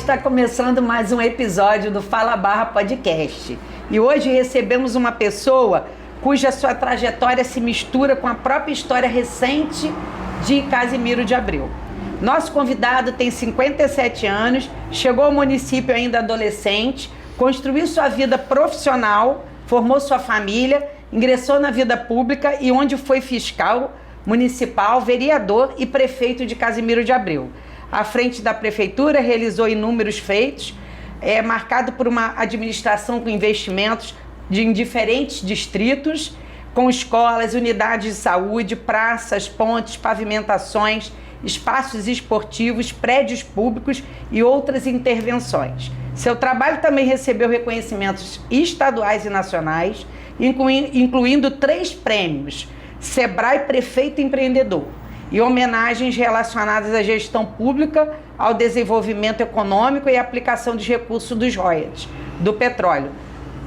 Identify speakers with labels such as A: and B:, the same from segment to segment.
A: está começando mais um episódio do Fala Barra Podcast. E hoje recebemos uma pessoa cuja sua trajetória se mistura com a própria história recente de Casimiro de Abreu. Nosso convidado tem 57 anos, chegou ao município ainda adolescente, construiu sua vida profissional, formou sua família, ingressou na vida pública e onde foi fiscal municipal, vereador e prefeito de Casimiro de Abreu. À frente da prefeitura, realizou inúmeros feitos, marcado por uma administração com investimentos em diferentes distritos, com escolas, unidades de saúde, praças, pontes, pavimentações, espaços esportivos, prédios públicos e outras intervenções. Seu trabalho também recebeu reconhecimentos estaduais e nacionais, incluindo 3 prêmios, Sebrae Prefeito Empreendedor, e homenagens relacionadas à gestão pública, ao desenvolvimento econômico e à aplicação dos recursos dos royalties do petróleo.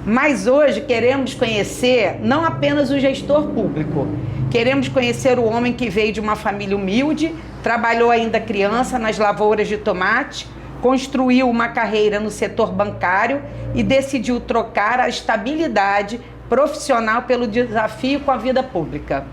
A: Mas hoje queremos conhecer não apenas o gestor público, queremos conhecer o homem que veio de uma família humilde, trabalhou ainda criança nas lavouras de tomate, construiu uma carreira no setor bancário e decidiu trocar a estabilidade profissional pelo desafio com a vida pública.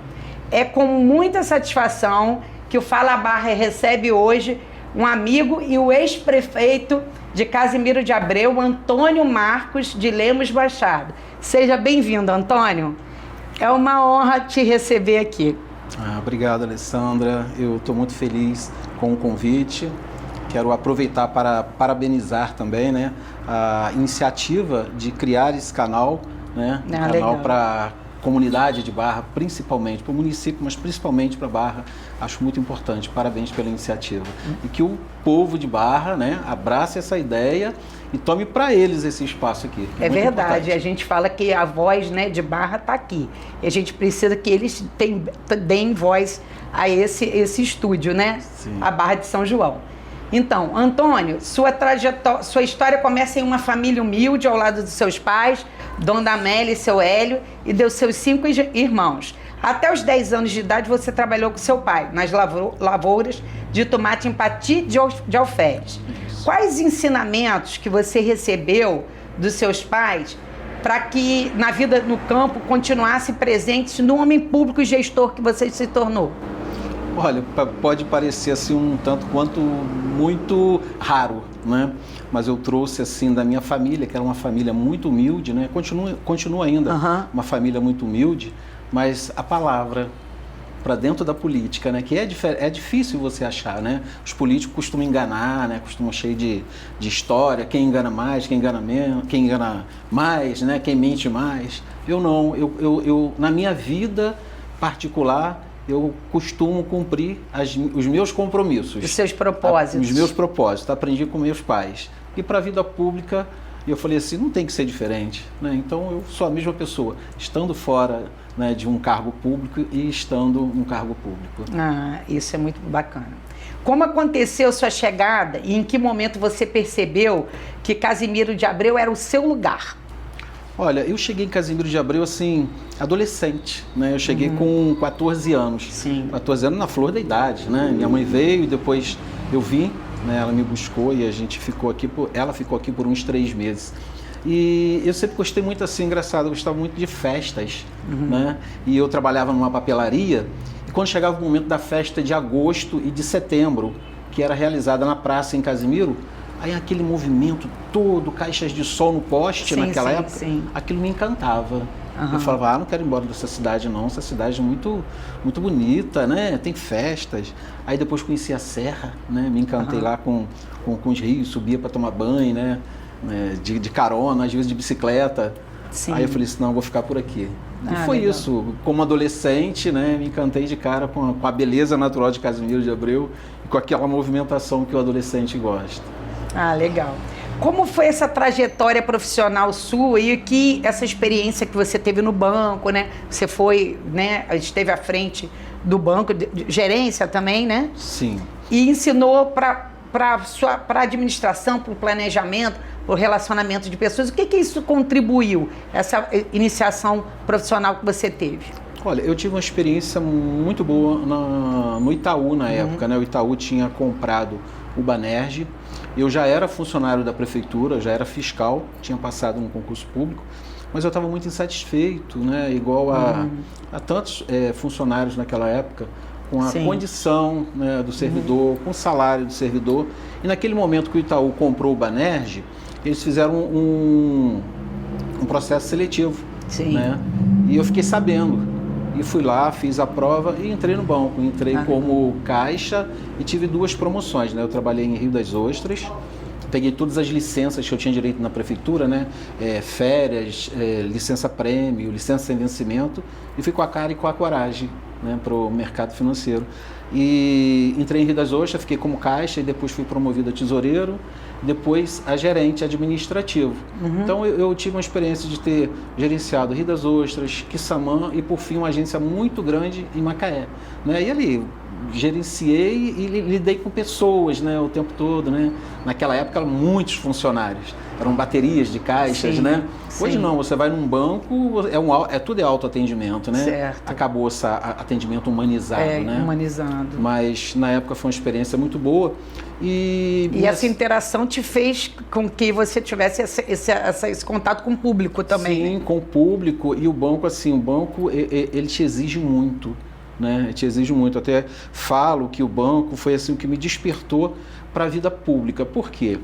A: É com muita satisfação que o Fala Barra recebe hoje um amigo e o ex-prefeito de Casimiro de Abreu, Antônio Marcos de Lemos Machado. Seja bem-vindo, Antônio. É uma honra te receber aqui.
B: Obrigado, Alessandra. Eu estou muito feliz com o convite. Quero aproveitar para parabenizar também, né, a iniciativa de criar esse canal, né, canal para comunidade de Barra, principalmente para o município, mas principalmente para Barra. Acho muito importante. Parabéns pela iniciativa. E que o povo de Barra, né, abrace essa ideia e tome para eles esse espaço aqui.
A: É verdade. Importante. A gente fala que a voz, né, de Barra está aqui. E a gente precisa que eles deem voz a esse estúdio, né?
B: Sim.
A: A Barra de São João. Então, Antônio, sua história começa em uma família humilde ao lado dos seus pais, Dona Amélia e seu Hélio, e dos seus 5 irmãos. Até os 10 anos de idade você trabalhou com seu pai nas lavouras de tomate em Pati de Alferes. Quais ensinamentos que você recebeu dos seus pais para que na vida no campo continuasse presente no homem público e gestor que você se tornou?
B: Olha, pode parecer assim um tanto quanto muito raro, né? Mas eu trouxe assim da minha família, que era uma família muito humilde, né? Continua ainda uma família muito humilde, mas a palavra para dentro da política, né? Que é difícil você achar, né? Os políticos costumam enganar, né? Costumam cheio de história, quem engana mais, quem engana menos, quem engana mais, né? Quem mente mais. Eu não, eu na minha vida particular eu costumo cumprir os meus compromissos.
A: Os seus propósitos.
B: Os meus propósitos. Aprendi com meus pais. E para a vida pública, eu falei assim, não tem que ser diferente, né? Então, eu sou a mesma pessoa, estando fora, né, de um cargo público e estando num cargo público.
A: Isso é muito bacana. Como aconteceu sua chegada e em que momento você percebeu que Casimiro de Abreu era o seu lugar?
B: Olha, eu cheguei em Casimiro de Abreu, assim, adolescente, né? Eu cheguei com 14 anos.
A: Sim.
B: 14 anos na flor da idade, né? Minha mãe veio e depois eu vim, né? Ela me buscou e a gente ficou aqui, ela ficou aqui por uns 3 meses. E eu sempre gostei muito, assim, engraçado, eu gostava muito de festas, né? E eu trabalhava numa papelaria e quando chegava o momento da festa de agosto e de setembro, que era realizada na praça em Casimiro, aí aquele movimento todo, caixas de sol no poste naquela época, aquilo me encantava. Eu falava, não quero ir embora dessa cidade não, essa cidade é muito, muito bonita, né? Tem festas. Aí depois conheci a Serra, né? Me encantei lá com os rios, subia para tomar banho, né? De carona, às vezes de bicicleta.
A: Sim.
B: Aí eu falei assim, não, eu vou ficar por aqui. E foi legal. Isso, como adolescente, né? Me encantei de cara com a beleza natural de Casimiro de Abreu e com aquela movimentação que o adolescente gosta.
A: Legal. Como foi essa trajetória profissional sua e essa experiência que você teve no banco, né? Você foi, né? Esteve à frente do banco, de gerência também, né?
B: Sim.
A: E ensinou para a administração, para o planejamento, para o relacionamento de pessoas. O que isso contribuiu, essa iniciação profissional que você teve?
B: Olha, eu tive uma experiência muito boa no Itaú na época, né? O Itaú tinha comprado o Banerj Eu já era funcionário da prefeitura, já era fiscal, tinha passado no concurso público, mas eu estava muito insatisfeito, né? Igual a tantos funcionários naquela época, com a condição, né, do servidor, com o salário do servidor. E naquele momento que o Itaú comprou o Banerj, eles fizeram um processo seletivo. Né? E eu fiquei sabendo. E fui lá, fiz a prova e entrei no banco. Entrei como caixa e tive 2 promoções. Né? Eu trabalhei em Rio das Ostras, peguei todas as licenças que eu tinha direito na prefeitura, né? Férias, licença prêmio, licença sem vencimento, e fui com a cara e com a coragem, né, para o mercado financeiro. E entrei em Rio das Ostras, fiquei como caixa e depois fui promovido a tesoureiro, depois a gerente administrativo. Então eu tive uma experiência de ter gerenciado Rio das Ostras, Quissamã e por fim uma agência muito grande em Macaé, né? E ali gerenciei e lidei com pessoas, né, o tempo todo, né? Naquela época eram muitos funcionários, eram baterias de caixas, né? Hoje não, você vai num banco, tudo é autoatendimento, né?
A: Certo.
B: Acabou esse atendimento humanizado, né?
A: Humanizado.
B: Mas na época foi uma experiência muito boa. E
A: essa interação te fez com que você tivesse esse contato com o público também.
B: Sim, né? Com o público. E o banco, assim, ele te exige muito, né? Te exige muito. Até falo que o banco foi assim o que me despertou para a vida pública. Por quê?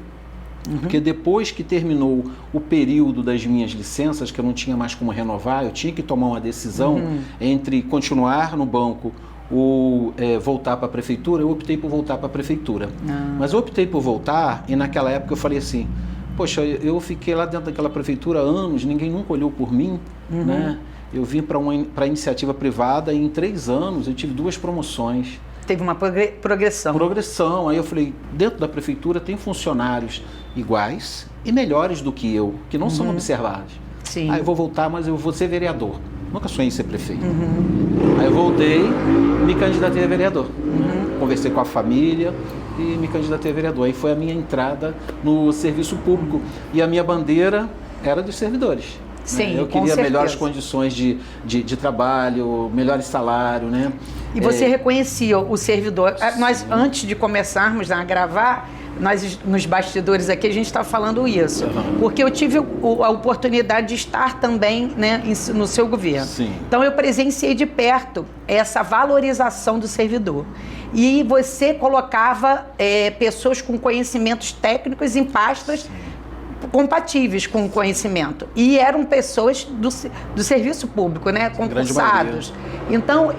B: Porque depois que terminou o período das minhas licenças, que eu não tinha mais como renovar, eu tinha que tomar uma decisão entre continuar no banco ou voltar para a prefeitura. Eu optei por voltar para a prefeitura. Mas eu optei por voltar e naquela época eu falei assim, poxa, eu fiquei lá dentro daquela prefeitura há anos, ninguém nunca olhou por mim, né? Eu vim para a iniciativa privada e em 3 anos eu tive 2 promoções.
A: Teve uma progressão.
B: Progressão. Aí eu falei, dentro da prefeitura tem funcionários iguais e melhores do que eu, que não são observados.
A: Sim.
B: Aí eu vou voltar, mas eu vou ser vereador. Nunca sonhei em ser prefeito. Aí eu voltei, me candidatei a vereador. Conversei com a família e me candidatei a vereador. Aí foi a minha entrada no serviço público. E a minha bandeira era dos servidores.
A: Sim,
B: eu queria melhores condições de trabalho, melhores salários, né?
A: E você reconhecia o servidor. Nós, antes de começarmos a gravar, nós nos bastidores aqui, a gente está falando isso. Porque eu tive a oportunidade de estar também, né, no seu governo.
B: Sim.
A: Então eu presenciei de perto essa valorização do servidor. E você colocava pessoas com conhecimentos técnicos em pastas compatíveis com o conhecimento. E eram pessoas do serviço público, né? Concursados. Então,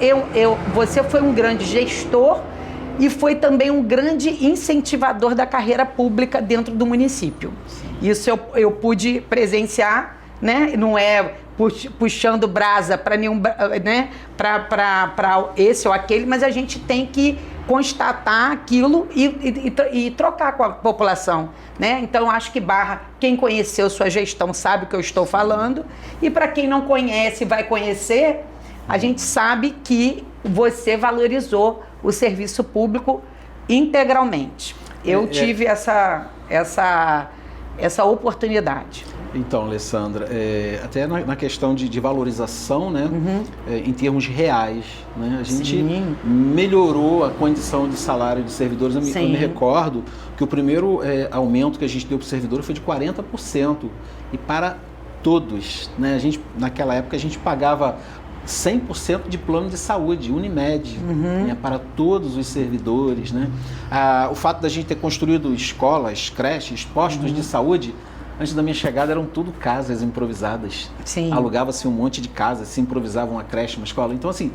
A: você foi um grande gestor e foi também um grande incentivador da carreira pública dentro do município. Isso eu pude presenciar, né? Não é puxando brasa para nenhum, né? Para esse ou aquele, mas a gente tem que constatar aquilo e trocar com a população, né? Então, acho que quem conheceu sua gestão sabe o que eu estou falando, e para quem não conhece e vai conhecer, a gente sabe que você valorizou o serviço público integralmente. Eu tive essa oportunidade.
B: Então, Alessandra, até na questão de valorização, né, em termos reais, né, a gente melhorou a condição de salário de servidores. Eu me recordo que o primeiro aumento que a gente deu para o servidor foi de 40%, e para todos, né? Naquela época a gente pagava 100% de plano de saúde, Unimed, né, para todos os servidores, né? O fato da gente ter construído escolas, creches, postos de saúde, antes da minha chegada eram tudo casas improvisadas. Alugava-se um monte de casas, se improvisava uma creche, uma escola. Então, assim,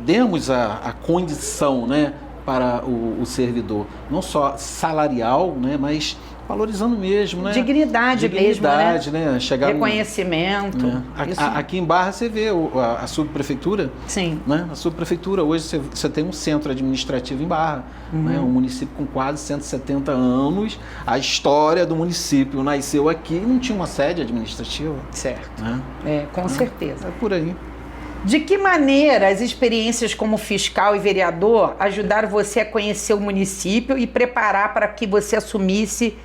B: demos a condição, né, para o servidor, não só salarial, né, mas valorizando mesmo, né?
A: Dignidade mesmo,
B: né? Chegar
A: reconhecimento.
B: Né? Aqui em Barra você vê a subprefeitura. Né? A subprefeitura, hoje você tem um centro administrativo em Barra, né? Um município com quase 170 anos. A história do município nasceu aqui e não tinha uma sede administrativa.
A: Certo.
B: Né?
A: Com certeza.
B: É por aí.
A: De que maneira as experiências como fiscal e vereador ajudaram você a conhecer o município e preparar para que você assumisse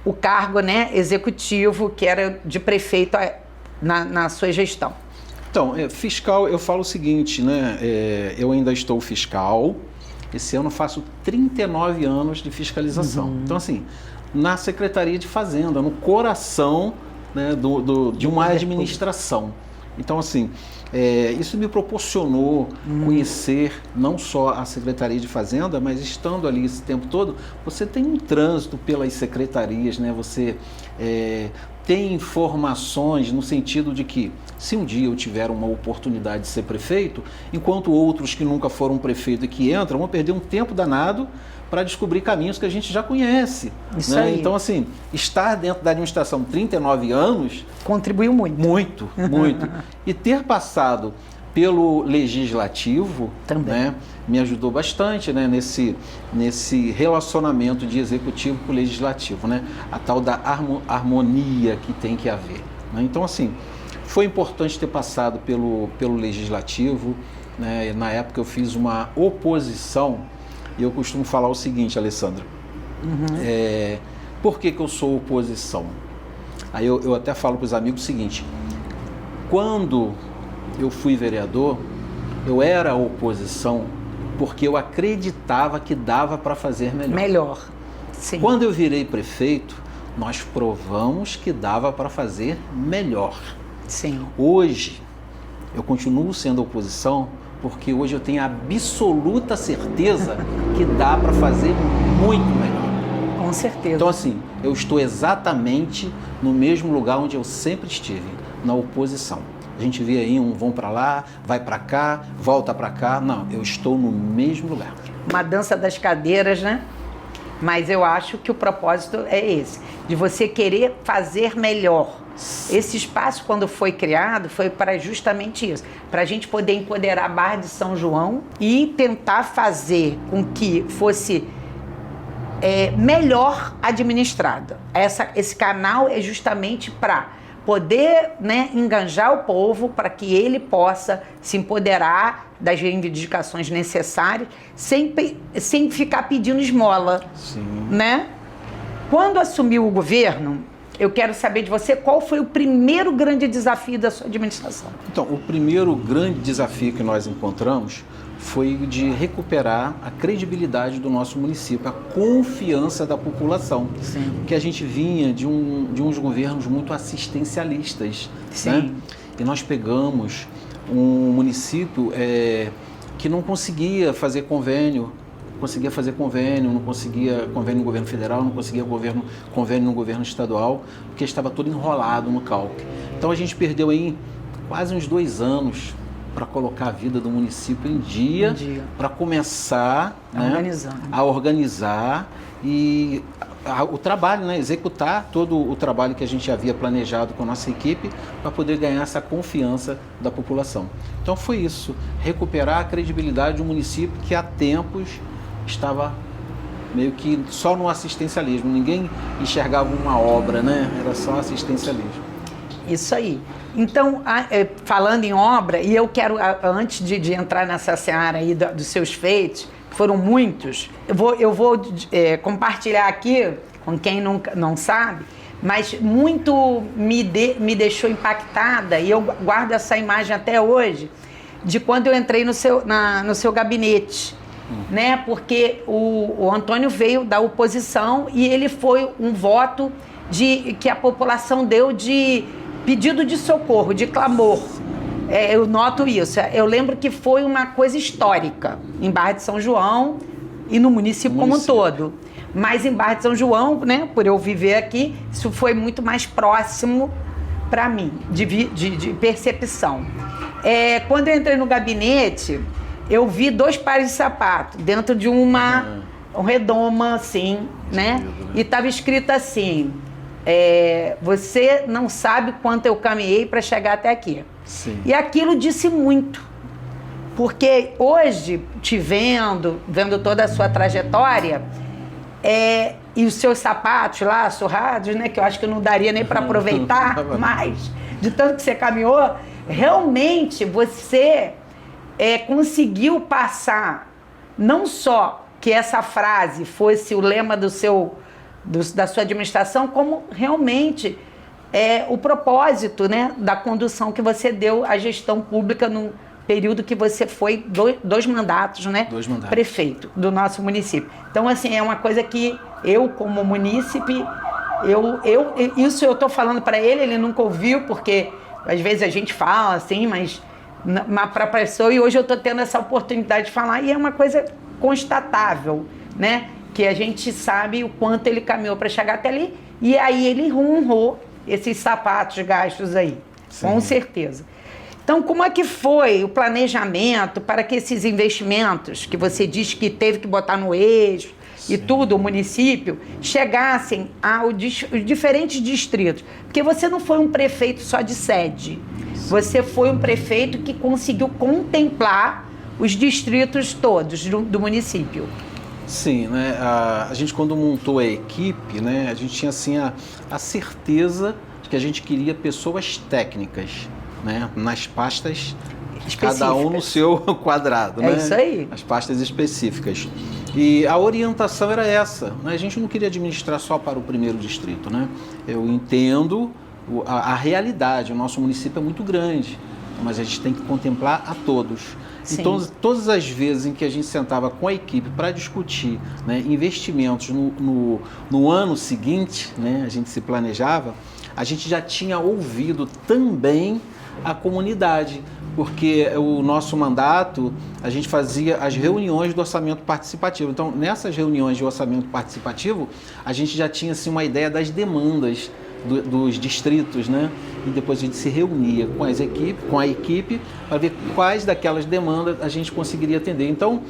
A: o cargo, né, executivo, que era de prefeito na sua gestão?
B: Então, fiscal, eu falo o seguinte, né, eu ainda estou fiscal, Esse ano eu faço 39 anos de fiscalização. Então, assim, na Secretaria de Fazenda, no coração, né, de uma administração. Então, assim, isso me proporcionou conhecer não só a Secretaria de Fazenda, mas estando ali esse tempo todo, você tem um trânsito pelas secretarias, né? Você tem informações no sentido de que, se um dia eu tiver uma oportunidade de ser prefeito, enquanto outros que nunca foram prefeito e que entram, vão perder um tempo danado para descobrir caminhos que a gente já conhece.
A: Isso
B: né?
A: aí.
B: Então, assim, estar dentro da administração 39 anos...
A: Contribuiu muito.
B: Muito, muito. E ter passado pelo Legislativo,
A: também,
B: né, me ajudou bastante, né, nesse relacionamento de Executivo com o Legislativo, né? A tal da harmonia que tem que haver. Né? Então, assim, foi importante ter passado pelo Legislativo. Né? Na época eu fiz uma oposição. E eu costumo falar o seguinte, Alessandra, por que eu sou oposição? Aí eu até falo para os amigos o seguinte, quando eu fui vereador, eu era oposição porque eu acreditava que dava para fazer melhor.
A: Melhor, sim.
B: Quando eu virei prefeito, nós provamos que dava para fazer melhor.
A: Sim.
B: Hoje, eu continuo sendo oposição porque hoje eu tenho absoluta certeza que dá para fazer muito melhor.
A: Com certeza.
B: Então, assim, eu estou exatamente no mesmo lugar onde eu sempre estive, na oposição. A gente vê aí vão para lá, vai para cá, volta para cá. Não, eu estou no mesmo lugar.
A: Uma dança das cadeiras, né? Mas eu acho que o propósito é esse, de você querer fazer melhor. Esse espaço, quando foi criado, foi para justamente isso, para a gente poder empoderar a Barra de São João e tentar fazer com que fosse melhor administrada. Esse canal é justamente para poder, né, enganjar o povo para que ele possa se empoderar das reivindicações necessárias sem ficar pedindo esmola.
B: Sim.
A: Né? Quando assumiu o governo, eu quero saber de você qual foi o primeiro grande desafio da sua administração.
B: Então, o primeiro grande desafio que nós encontramos foi de recuperar a credibilidade do nosso município, a confiança da população.
A: Sim.
B: Porque a gente vinha de uns governos muito assistencialistas.
A: Sim.
B: Né? E nós pegamos um município que não conseguia fazer convênio, não conseguia convênio no governo federal, não conseguia convênio no governo estadual, porque estava todo enrolado no calque. Então a gente perdeu aí quase uns 2 anos para colocar a vida do município em dia. Para começar, né, a organizar e o trabalho, né, executar todo o trabalho que a gente havia planejado com a nossa equipe para poder ganhar essa confiança da população. Então foi isso, recuperar a credibilidade de um município que há tempos estava meio que só no assistencialismo, ninguém enxergava uma obra, né? Era só assistencialismo.
A: Isso aí. Então, falando em obra, e eu quero, antes de entrar nessa seara aí dos seus feitos, que foram muitos, eu vou compartilhar aqui com quem não sabe, mas muito me deixou impactada, e eu guardo essa imagem até hoje, de quando eu entrei no seu gabinete. Né? Porque o Antônio veio da oposição e ele foi um voto que a população deu de pedido de socorro, de clamor. Eu noto isso. Eu lembro que foi uma coisa histórica em Barra de São João e no município como um todo. Mas em Barra de São João, né, por eu viver aqui, isso foi muito mais próximo para mim, de percepção. Quando eu entrei no gabinete, eu vi 2 pares de sapato dentro de um redoma, assim, né? E estava escrito assim, você não sabe quanto eu caminhei para chegar até aqui.
B: Sim.
A: E aquilo disse muito, porque hoje, te vendo toda a sua trajetória, e os seus sapatos lá, surrados, né? Que eu acho que não daria nem para aproveitar mais, de tanto que você caminhou, realmente você... conseguiu passar, não só que essa frase fosse o lema da sua administração, como realmente o propósito, né, da condução que você deu à gestão pública período que você foi dois mandatos, né?
B: 2 mandatos.
A: Prefeito do nosso município. Então, assim, é uma coisa que eu, como munícipe, isso eu estou falando para ele nunca ouviu, porque às vezes a gente fala assim, mas para a pessoa, e hoje eu estou tendo essa oportunidade de falar, e é uma coisa constatável, né? Que a gente sabe o quanto ele caminhou para chegar até ali, e aí ele honrou esses sapatos gastos aí, sim, com certeza. Então, como é que foi o planejamento para que esses investimentos, que você disse que teve que botar no eixo, sim, e tudo, o município, chegassem aos diferentes distritos? Porque você não foi um prefeito só de sede, você foi um prefeito que conseguiu contemplar os distritos todos do município.
B: Sim, né? A gente quando montou a equipe, né, a gente tinha assim a certeza de que a gente queria pessoas técnicas, né, nas pastas, cada um no seu quadrado, né?
A: É isso aí.
B: As pastas específicas. E a orientação era essa, né? A gente não queria administrar só para o primeiro distrito, né? Eu entendo a realidade, o nosso município é muito grande, mas a gente tem que contemplar a todos.
A: Sim.
B: Então, todas as vezes em que a gente sentava com a equipe para discutir, né, investimentos no ano seguinte, né, a gente se planejava, a gente já tinha ouvido também a comunidade, porque o nosso mandato, a gente fazia as reuniões do orçamento participativo. Então, nessas reuniões de orçamento participativo, a gente já tinha assim, uma ideia das demandas dos distritos, né? E depois a gente se reunia com a equipe para ver quais daquelas demandas a gente conseguiria atender. Então,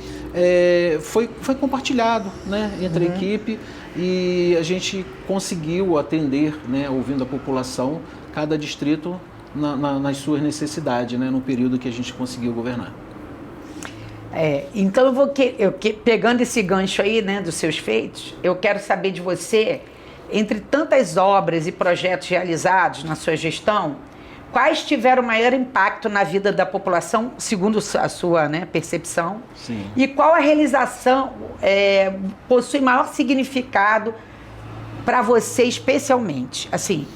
B: foi compartilhado, né, entre a equipe, e a gente conseguiu atender, né, ouvindo a população, cada distrito nas suas necessidades, né, no período que a gente conseguiu governar.
A: Então, pegando esse gancho aí, né, dos seus feitos, eu quero saber de você, entre tantas obras e projetos realizados na sua gestão, quais tiveram maior impacto na vida da população, segundo a sua, né, percepção?
B: Sim.
A: E qual a realização possui maior significado para você especialmente? Assim,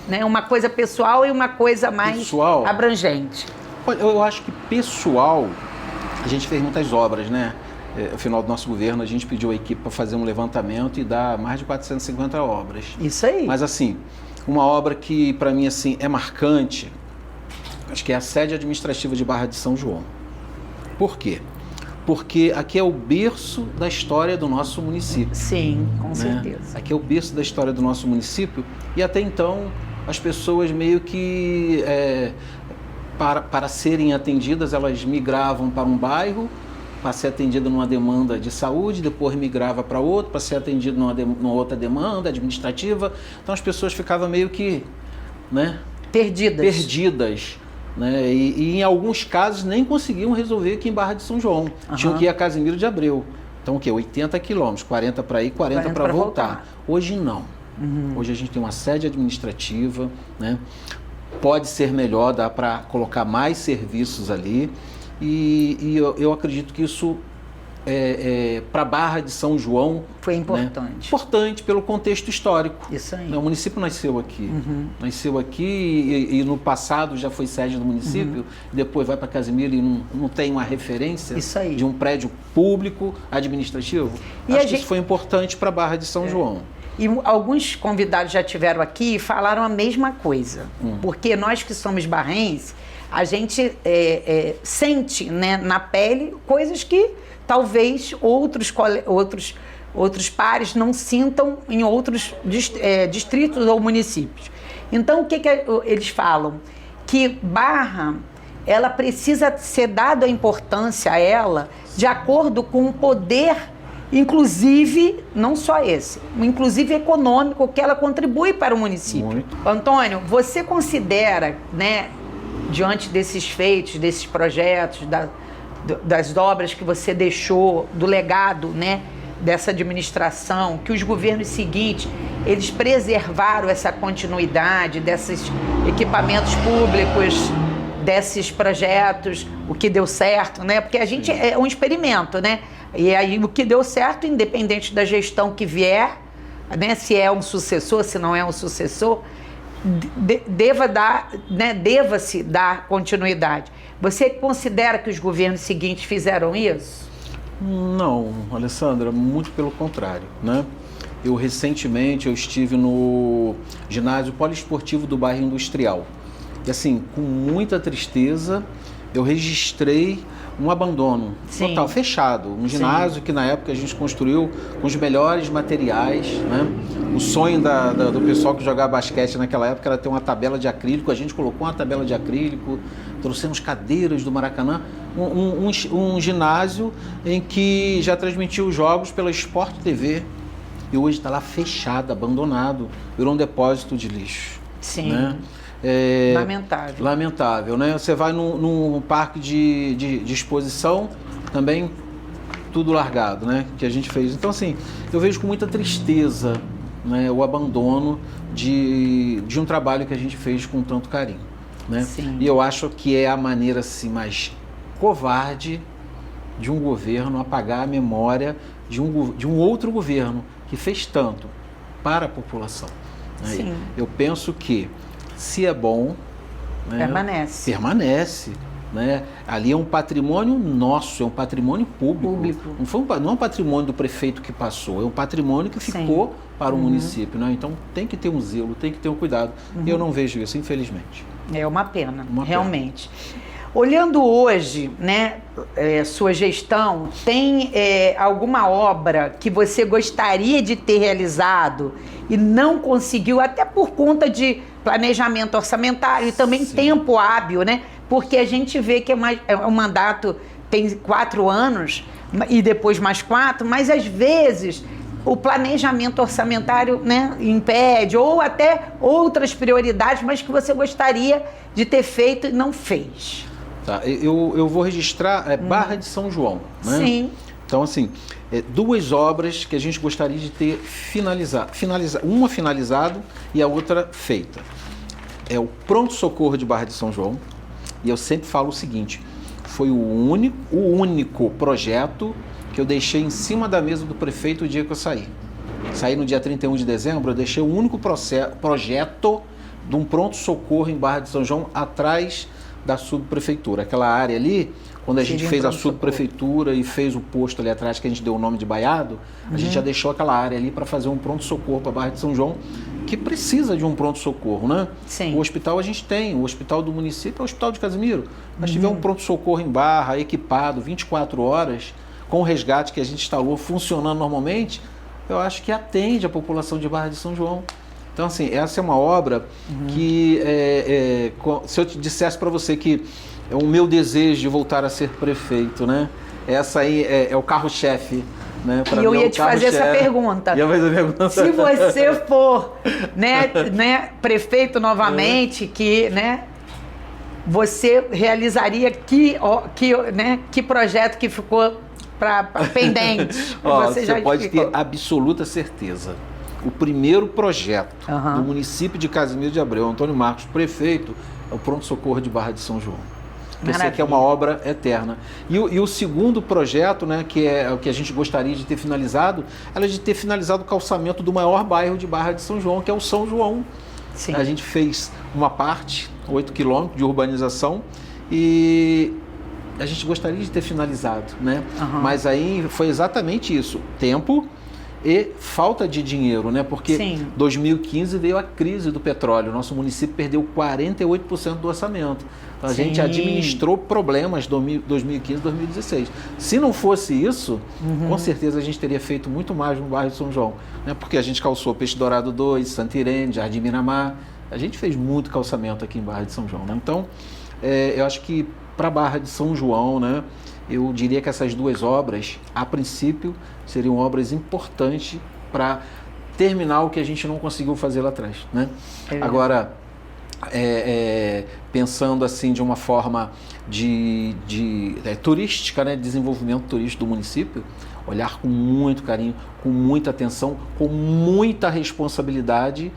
A: né, uma coisa pessoal e uma coisa mais abrangente.
B: Eu acho que pessoal, a gente fez muitas obras, né? No final do nosso governo, a gente pediu a equipe para fazer um levantamento e dar mais de 450 obras.
A: Isso aí.
B: Mas assim, uma obra que para mim assim é marcante, acho que é a sede administrativa de Barra de São João. Por quê? Porque aqui é o berço da história do nosso município.
A: Sim, com certeza.
B: Aqui é o berço da história do nosso município, e até então as pessoas meio que, para serem atendidas, elas migravam para um bairro, para ser atendida numa demanda de saúde, depois migrava para outro, para ser atendido numa outra demanda administrativa. Então as pessoas ficavam meio que, né, perdidas, né? E em alguns casos nem conseguiam resolver aqui em Barra de São João. Tinham que ir a Casimiro de Abreu. Então o quê? 80 quilômetros, 40 para ir, 40 para voltar. Hoje não. Hoje a gente tem uma sede administrativa, né? Pode ser melhor, dá para colocar mais serviços ali. E eu acredito que isso, para Barra de São João...
A: Foi importante.
B: Né? Importante pelo contexto histórico.
A: Isso aí.
B: O município nasceu aqui. Nasceu aqui e no passado já foi sede do município, depois vai para Casimiro e não tem uma referência de um prédio público administrativo. E acho que isso foi importante para Barra de São João.
A: E alguns convidados já tiveram aqui e falaram a mesma coisa. Porque nós que somos barrenses, a gente sente, né, na pele coisas que talvez outros pares não sintam em outros distritos ou municípios. Então, o que eles falam? Que Barra, ela precisa ser dada a importância a ela de acordo com o poder, inclusive, não só esse, inclusive econômico, que ela contribui para o município.
B: Muito.
A: Antônio, você considera, né, diante desses feitos, desses projetos, das obras que você deixou, do legado, né, dessa administração, que os governos seguintes, eles preservaram essa continuidade desses equipamentos públicos, desses projetos, o que deu certo, né? Porque a gente é um experimento, né? E aí o que deu certo, independente da gestão que vier, né, se é um sucessor, se não é um sucessor, deva-se dar continuidade. Você considera que os governos seguintes fizeram isso?
B: Não, Alessandra, muito pelo contrário, né? Recentemente eu estive no ginásio poliesportivo do bairro Industrial e assim, com muita tristeza, eu registrei um abandono total, fechado. Um ginásio que na época a gente construiu com os melhores materiais, né? O sonho do pessoal que jogava basquete naquela época era ter uma tabela de acrílico. A gente colocou uma tabela de acrílico, trouxemos cadeiras do Maracanã. Um ginásio em que já transmitia os jogos pela Sport TV. E hoje está lá fechado, abandonado, virou um depósito de lixo.
A: Sim.
B: Né?
A: Lamentável.
B: Lamentável, né? Você vai num parque de exposição, também tudo largado, né? Que a gente fez. Então, assim, eu vejo com muita tristeza, né, o abandono de um trabalho que a gente fez com tanto carinho, né?
A: Sim.
B: E eu acho que é a maneira assim, mais covarde de um governo apagar a memória de um outro governo que fez tanto para a população. Né?
A: Sim.
B: Eu penso que, se é bom, né, permanece. Né? Ali é um patrimônio nosso, é um patrimônio público. Não é um patrimônio do prefeito que passou, é um patrimônio que ficou para o município. Né? Então tem que ter um zelo, tem que ter um cuidado. Eu não vejo isso, infelizmente.
A: É uma pena, realmente. Olhando hoje, né, sua gestão, tem alguma obra que você gostaria de ter realizado e não conseguiu, até por conta de planejamento orçamentário e também tempo hábil, né? Porque a gente vê que o mandato tem 4 anos e depois mais 4, mas às vezes o planejamento orçamentário, né, impede, ou até outras prioridades, mas que você gostaria de ter feito e não fez.
B: Tá, eu vou registrar Barra de São João, né?
A: Sim.
B: Então, assim, 2 obras que a gente gostaria de ter finalizado. Uma finalizado e a outra feita. É o pronto-socorro de Barra de São João. E eu sempre falo o seguinte, foi o único projeto que eu deixei em cima da mesa do prefeito o dia que eu saí. Saí no dia 31 de dezembro, eu deixei o único projeto de um pronto-socorro em Barra de São João atrás da subprefeitura. Aquela área ali, quando a gente fez a subprefeitura e fez o posto ali atrás, que a gente deu o nome de Baiado, a gente já deixou aquela área ali para fazer um pronto-socorro para Barra de São João, que precisa de um pronto-socorro, né?
A: Sim.
B: O hospital a gente tem, o hospital do município é o Hospital de Casimiro. Mas tiver um pronto-socorro em Barra, equipado, 24 horas, com o resgate que a gente instalou, funcionando normalmente, eu acho que atende a população de Barra de São João. Então, assim, essa é uma obra que, se eu te dissesse para você que é o meu desejo de voltar a ser prefeito, né? Essa aí é o carro-chefe. Né?
A: E eu ia te fazer essa pergunta. Se você for né, prefeito novamente, né, você realizaria que projeto que ficou pendente?
B: Você pode ter absoluta certeza. O primeiro projeto do município de Casimiro de Abreu, Antônio Marcos, prefeito, é o pronto-socorro de Barra de São João. Esse aqui é uma obra eterna. E o segundo projeto, né, que é o que a gente gostaria de ter finalizado, era de ter finalizado o calçamento do maior bairro de Barra de São João, que é o São João. Sim. A gente fez uma parte, 8 quilômetros de urbanização, e a gente gostaria de ter finalizado, né? Mas aí foi exatamente isso, tempo e falta de dinheiro, né? Porque em 2015 veio a crise do petróleo, nosso município perdeu 48% do orçamento. Então, a gente administrou problemas 2015, 2016. Se não fosse isso, com certeza a gente teria feito muito mais no bairro de São João, né? Porque a gente calçou Peixe Dourado 2, Santa Irene, Jardim Miramar, a gente fez muito calçamento aqui em Barra de São João, né? Então, eu acho que para Barra de São João, né, eu diria que essas 2 obras, a princípio, seriam obras importantes para terminar o que a gente não conseguiu fazer lá atrás, né? Agora, pensando assim de uma forma turística, né, desenvolvimento turístico do município, olhar com muito carinho, com muita atenção, com muita responsabilidade,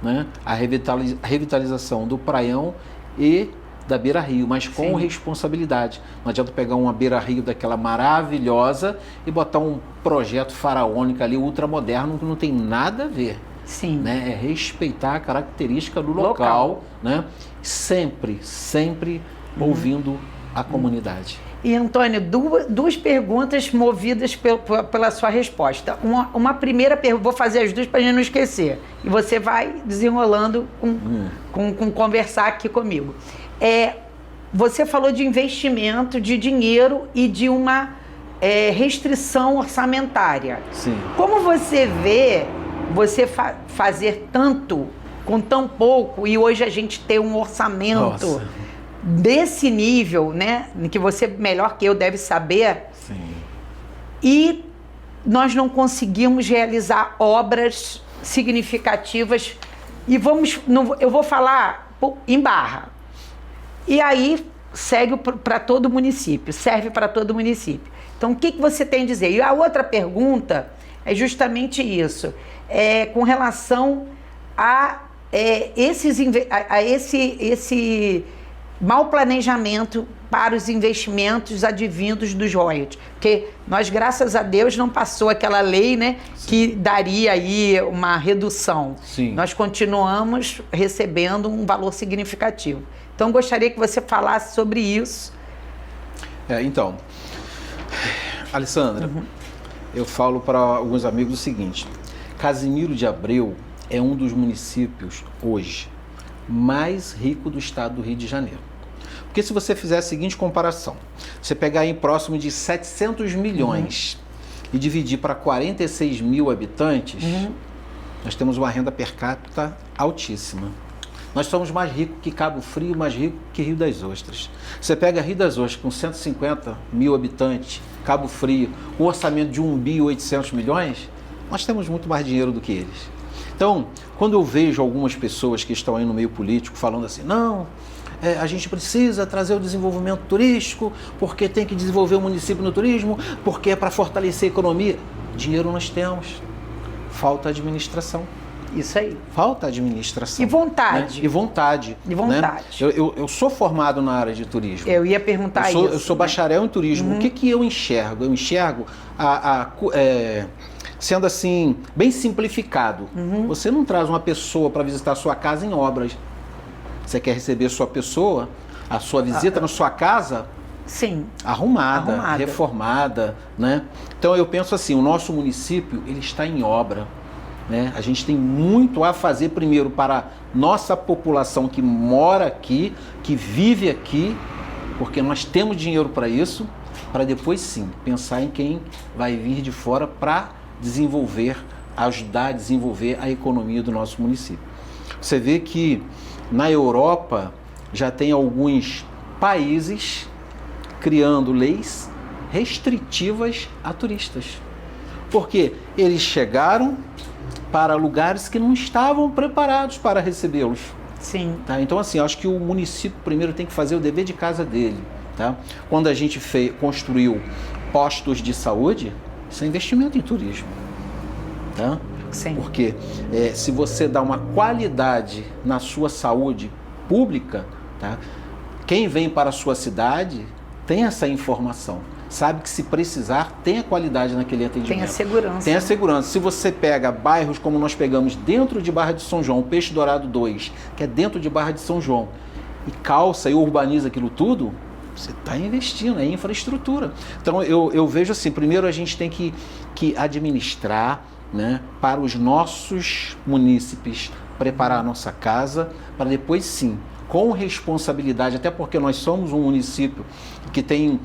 B: né, a revitalização do Praião e da Beira Rio, mas com responsabilidade. Não adianta pegar uma Beira Rio daquela maravilhosa e botar um projeto faraônico ali, ultramoderno, que não tem nada a ver.
A: Sim.
B: Né? É respeitar a característica do local, né? Sempre ouvindo a comunidade.
A: E, Antônio, duas perguntas movidas pela sua resposta. Uma primeira pergunta, vou fazer as duas para a gente não esquecer. E você vai desenrolando com conversar aqui comigo. Você falou de investimento, de dinheiro e de uma restrição orçamentária.
B: Sim.
A: Como você vê você fazer tanto com tão pouco e hoje a gente ter um orçamento... Nossa. Desse nível, né, que você melhor que eu deve saber,
B: sim.
A: E nós não conseguimos realizar obras significativas e eu vou falar em Barra, e aí segue para todo município, serve para todo município. Então o que você tem a dizer? E a outra pergunta é justamente isso, com relação a esse mau planejamento para os investimentos advindos dos royalties. Porque nós, graças a Deus, não passou aquela lei, né, que daria aí uma redução.
B: Sim.
A: Nós continuamos recebendo um valor significativo. Então, gostaria que você falasse sobre isso.
B: Então, Alessandra, eu falo para alguns amigos o seguinte: Casimiro de Abreu é um dos municípios hoje mais rico do estado do Rio de Janeiro. Porque se você fizer a seguinte comparação, você pegar aí próximo de 700 milhões e dividir para 46 mil habitantes, nós temos uma renda per capita altíssima. Nós somos mais ricos que Cabo Frio, mais ricos que Rio das Ostras. Você pega Rio das Ostras com 150 mil habitantes, Cabo Frio, com um orçamento de 1.800 milhões, nós temos muito mais dinheiro do que eles. Então, quando eu vejo algumas pessoas que estão aí no meio político falando assim, não, a gente precisa trazer o desenvolvimento turístico, porque tem que desenvolver o município no turismo, porque é para fortalecer a economia. Dinheiro nós temos, falta administração.
A: Isso aí.
B: Falta administração.
A: E vontade.
B: Né? E vontade.
A: E vontade.
B: Né? Eu sou formado na área de turismo.
A: Eu ia perguntar isso.
B: Eu sou bacharel em turismo. O que eu enxergo? Eu enxergo sendo assim, bem simplificado. Você não traz uma pessoa para visitar a sua casa em obras. Você quer receber a sua pessoa, a sua visita na sua casa,
A: sim,
B: arrumada, reformada, né? Então eu penso assim, o nosso município, ele está em obra, né? A gente tem muito a fazer primeiro para nossa população que mora aqui, que vive aqui, porque nós temos dinheiro para isso, para depois sim, pensar em quem vai vir de fora para ajudar a desenvolver a economia do nosso município. Você vê que na Europa já tem alguns países criando leis restritivas a turistas. Porque eles chegaram para lugares que não estavam preparados para recebê-los.
A: Sim.
B: Tá? Então, assim, acho que o município primeiro tem que fazer o dever de casa dele. Tá? Quando a gente construiu postos de saúde, isso é investimento em turismo. Tá?
A: Sim.
B: Porque se você dá uma qualidade na sua saúde pública, tá? Quem vem para a sua cidade tem essa informação. Sabe que se precisar, tem a qualidade naquele atendimento.
A: Tem a segurança.
B: Tem a segurança. Se você pega bairros como nós pegamos dentro de Barra de São João, Peixe Dourado 2, que é dentro de Barra de São João, e calça e urbaniza aquilo tudo, você está investindo, é infraestrutura. Então eu vejo assim, primeiro a gente tem que administrar, né, para os nossos munícipes, preparar a nossa casa, para depois sim, com responsabilidade, até porque nós somos um município que tem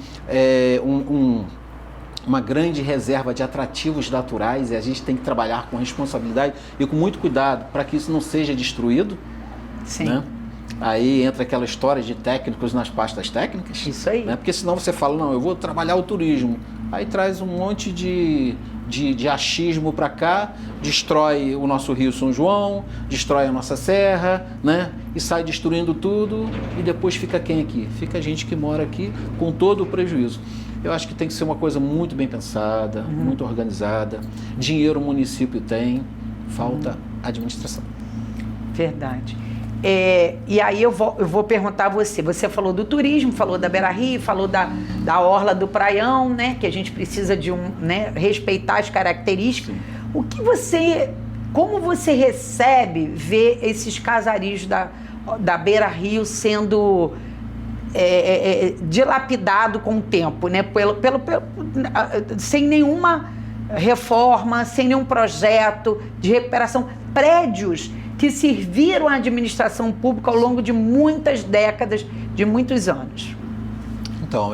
B: uma grande reserva de atrativos naturais, e a gente tem que trabalhar com responsabilidade e com muito cuidado para que isso não seja destruído.
A: Sim.
B: Né? Aí entra aquela história de técnicos nas pastas técnicas.
A: Isso aí.
B: Né? Porque senão você fala, não, eu vou trabalhar o turismo. Aí traz um monte de achismo para cá, destrói o nosso Rio São João, destrói a nossa serra, né? E sai destruindo tudo, e depois fica quem aqui? Fica a gente que mora aqui com todo o prejuízo. Eu acho que tem que ser uma coisa muito bem pensada, muito organizada. Dinheiro o município tem, falta administração.
A: Verdade. E aí eu vou perguntar a você. Você falou do turismo, falou da Beira Rio, falou da orla do Praião, né? Que a gente precisa de respeitar as características. Sim. Como você recebe ver esses casarios da Beira Rio sendo dilapidado com o tempo, né? Sem nenhuma reforma, sem nenhum projeto de recuperação. Prédios que serviram à administração pública ao longo de muitas décadas, de muitos anos.
B: Então,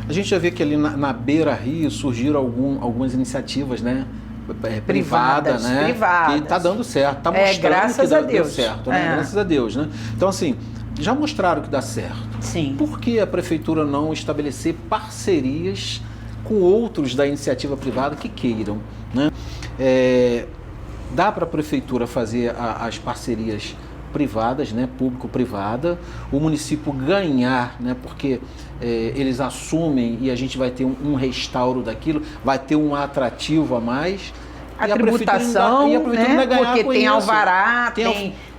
B: a gente já vê que ali na Beira-Rio surgiram algumas iniciativas, né? Privada, né?
A: Privadas.
B: Que está dando certo, está mostrando
A: graças
B: que
A: a
B: deu
A: Deus.
B: certo, né? Graças a Deus, né? Então, assim, já mostraram que dá certo.
A: Sim.
B: Por que a prefeitura não estabelecer parcerias com outros da iniciativa privada que queiram, né? Dá para a prefeitura fazer as parcerias privadas, né, público-privada, o município ganhar, né, porque eles assumem e a gente vai ter um restauro daquilo, vai ter um atrativo a mais.
A: A tributação, né, porque tem alvará,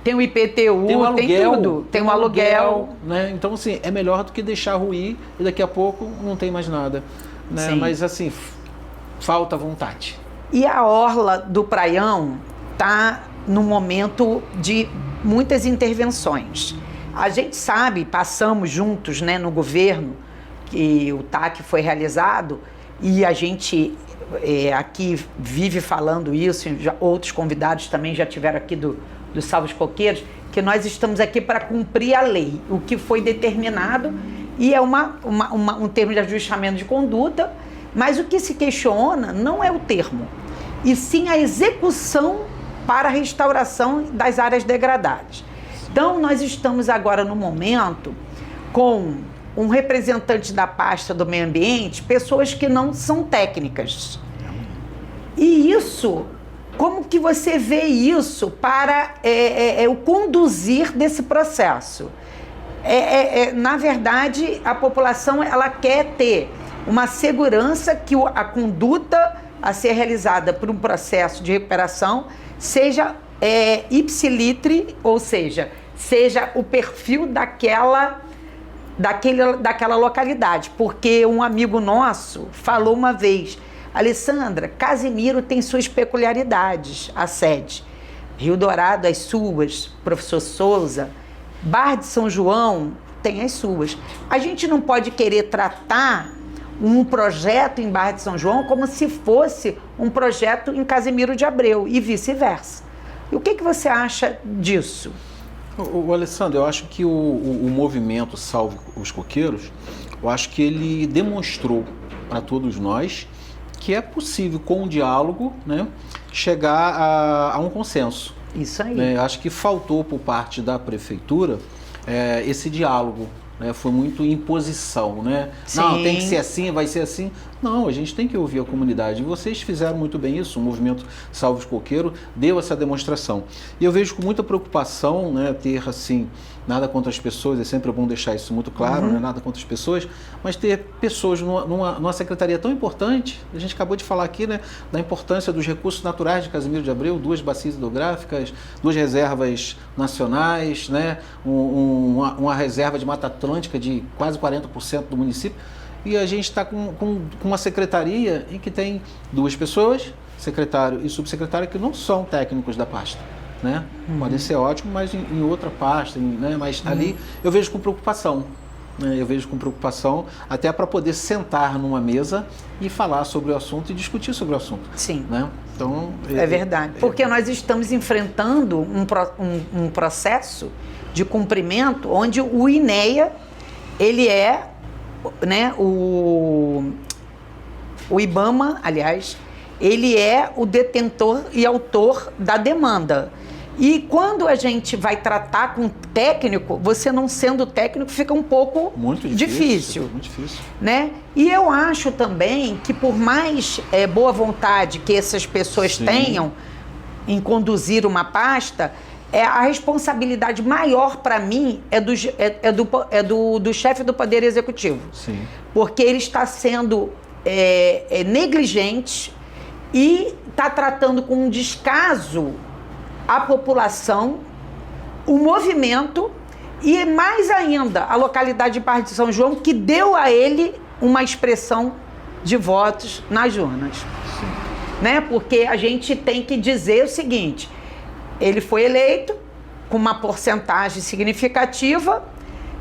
A: tem o IPTU,
B: tem um aluguel,
A: tem tudo, tem um aluguel.
B: Né? Então, assim, é melhor do que deixar ruir e daqui a pouco não tem mais nada. Né? Mas, assim, falta vontade.
A: E a orla do Praião está num momento de muitas intervenções. A gente sabe, passamos juntos, né, no governo, que o TAC foi realizado, e a gente aqui vive falando isso, outros convidados também já tiveram aqui do Salve os Coqueiros, que nós estamos aqui para cumprir a lei, o que foi determinado, e é um termo de ajustamento de conduta, mas o que se questiona não é o termo, e sim a execução para a restauração das áreas degradadas. Então, nós estamos agora no momento com um representante da pasta do meio ambiente, pessoas que não são técnicas. E isso, como que você vê isso para o conduzir desse processo? Na verdade, a população ela quer ter uma segurança que a conduta a ser realizada por um processo de recuperação seja ipsilitri, ou seja o perfil daquela localidade. Porque um amigo nosso falou uma vez: Alessandra, Casimiro tem suas peculiaridades, a sede. Rio Dourado, as suas, professor Souza, Barra de São João tem as suas. A gente não pode querer tratar um projeto em Barra de São João como se fosse um projeto em Casimiro de Abreu e vice-versa. E o que você acha disso?
B: O Alessandro, eu acho que o movimento Salve os Coqueiros, eu acho que ele demonstrou para todos nós que é possível, com o diálogo, né, chegar a um consenso.
A: Isso aí.
B: Eu acho que faltou por parte da prefeitura esse diálogo. Foi muito imposição, né?
A: Sim.
B: Não, tem que ser assim, vai ser assim. Não, a gente tem que ouvir a comunidade. E vocês fizeram muito bem isso, o movimento Salve os Coqueiros deu essa demonstração. E eu vejo com muita preocupação, né, ter assim, nada contra as pessoas, é sempre bom deixar isso muito claro, né, nada contra as pessoas, mas ter pessoas numa secretaria tão importante, a gente acabou de falar aqui, né, da importância dos recursos naturais de Casimiro de Abreu, 2 bacias hidrográficas, 2 reservas nacionais, né, uma reserva de Mata Atlântica de quase 40% do município, e a gente está com uma secretaria em que tem 2 pessoas, secretário e subsecretário, que não são técnicos da pasta. Né? Podem ser ótimos, mas em outra pasta, né? Mas ali eu vejo com preocupação. Né? Eu vejo com preocupação até para poder sentar numa mesa e falar sobre o assunto e discutir sobre o assunto.
A: Sim.
B: Né? Então,
A: é verdade. Porque nós estamos enfrentando um processo de cumprimento onde o INEA, ele é, né, o IBAMA, aliás, ele é o detentor e autor da demanda. E quando a gente vai tratar com técnico, você não sendo técnico fica um pouco
B: muito difícil. Muito difícil.
A: Né? E eu acho também que por mais boa vontade que essas pessoas tenham em conduzir uma pasta, a responsabilidade maior para mim é do chefe do Poder Executivo.
B: Sim.
A: Porque ele está sendo negligente e está tratando com um descaso a população, o movimento e, mais ainda, a localidade de Barra de São João, que deu a ele uma expressão de votos nas urnas. Né? Porque a gente tem que dizer o seguinte: ele foi eleito com uma porcentagem significativa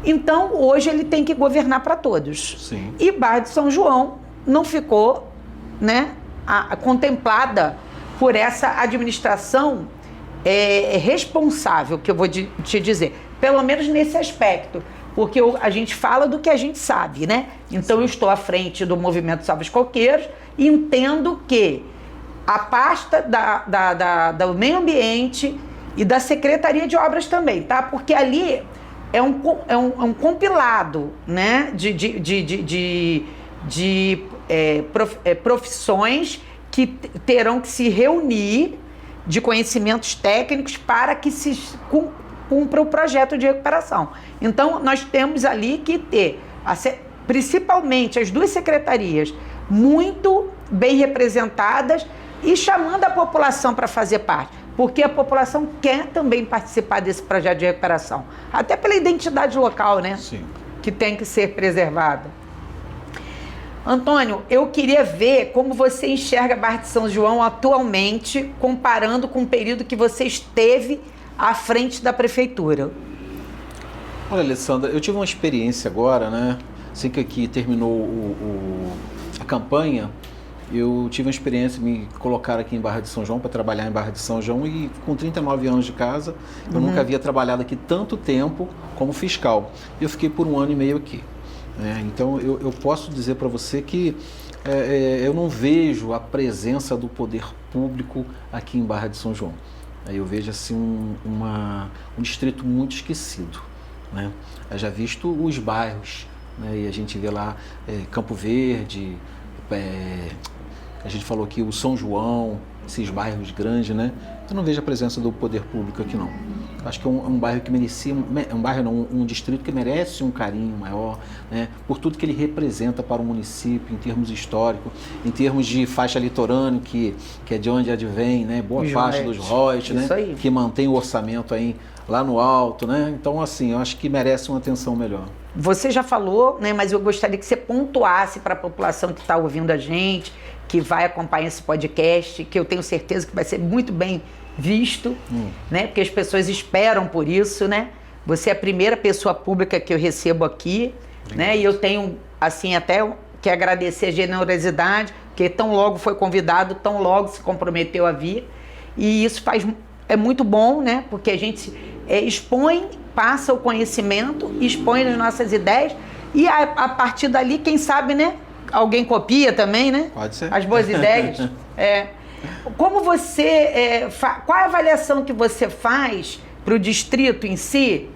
A: Então, hoje ele tem que governar para todos.
B: Sim.
A: E Barra de São João não ficou, né, contemplada por essa administração responsável, que eu vou te dizer, pelo menos nesse aspecto, porque a gente fala do que a gente sabe, né? Então, eu estou à frente do Movimento Salva os Coqueiros e entendo que a pasta do meio ambiente e da Secretaria de Obras também, tá? Porque ali é um compilado, né, de profissões que terão que se reunir de conhecimentos técnicos para que se cumpra o projeto de recuperação. Então, nós temos ali que ter, principalmente as duas secretarias, muito bem representadas e chamando a população para fazer parte, porque a população quer também participar desse projeto de recuperação, até pela identidade local, né?
B: Sim.
A: Que tem que ser preservada. Antônio, eu queria ver como você enxerga Barra de São João atualmente, comparando com o período que você esteve à frente da prefeitura.
B: Olha, Alessandra, eu tive uma experiência agora, né? Assim que aqui terminou a campanha, eu tive uma experiência de me colocar aqui em Barra de São João para trabalhar em Barra de São João e com 39 anos de casa, eu nunca havia trabalhado aqui tanto tempo como fiscal. Eu fiquei por 1 ano e meio aqui. Então eu posso dizer para você que eu não vejo a presença do poder público aqui em Barra de São João. Eu vejo assim um distrito muito esquecido, né? Eu já visto os bairros, né? E a gente vê lá Campo Verde, a gente falou aqui o São João, esses bairros grandes, né? Eu não vejo a presença do poder público aqui não. Acho que é um bairro que merecia, um distrito que merece um carinho maior, né? Por tudo que ele representa para o município, em termos históricos, em termos de faixa litorânea, que é de onde advém, né? Boa parte dos royalties, né?
A: Aí.
B: Que mantém o orçamento aí lá no alto, né? Então, assim, eu acho que merece uma atenção melhor.
A: Você já falou, né? Mas eu gostaria que você pontuasse para a população que está ouvindo a gente, que vai acompanhar esse podcast, que eu tenho certeza que vai ser muito bem visto, né? Porque as pessoas esperam por isso, né? Você é a primeira pessoa pública que eu recebo aqui, né? E eu tenho, assim, até que agradecer a generosidade, porque tão logo foi convidado, tão logo se comprometeu a vir. E isso é muito bom, né? Porque a gente expõe, passa o conhecimento, expõe as nossas ideias e a partir dali, quem sabe, né? Alguém copia também, né?
B: Pode ser.
A: As boas ideias. Como você... qual a avaliação que você faz para o distrito em si?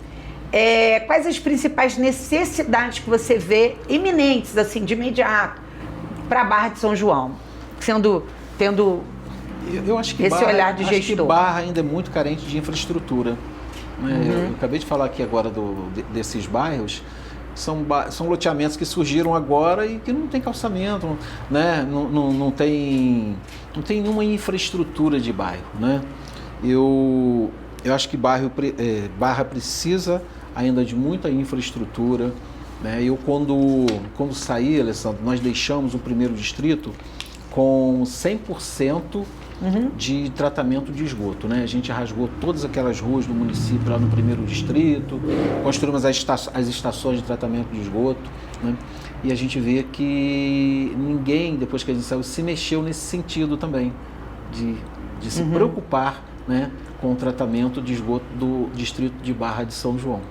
A: Quais as principais necessidades que você vê iminentes, assim, de imediato, para a Barra de São João? Tendo
B: eu acho que
A: esse olhar de gestor.
B: Acho que Barra ainda é muito carente de infraestrutura. Né? Eu acabei de falar aqui agora desses bairros. São loteamentos que surgiram agora e que não tem calçamento, né? Não tem nenhuma infraestrutura de bairro, né? Eu acho que Barra precisa ainda de muita infraestrutura, né? Eu quando saí, Alessandro, nós deixamos o primeiro distrito com 100% de tratamento de esgoto, né? A gente rasgou todas aquelas ruas do município lá no primeiro distrito, construímos as estações de tratamento de esgoto, né? E a gente vê que ninguém, depois que a gente saiu, se mexeu nesse sentido também, de se preocupar, né, com o tratamento de esgoto do distrito de Barra de São João.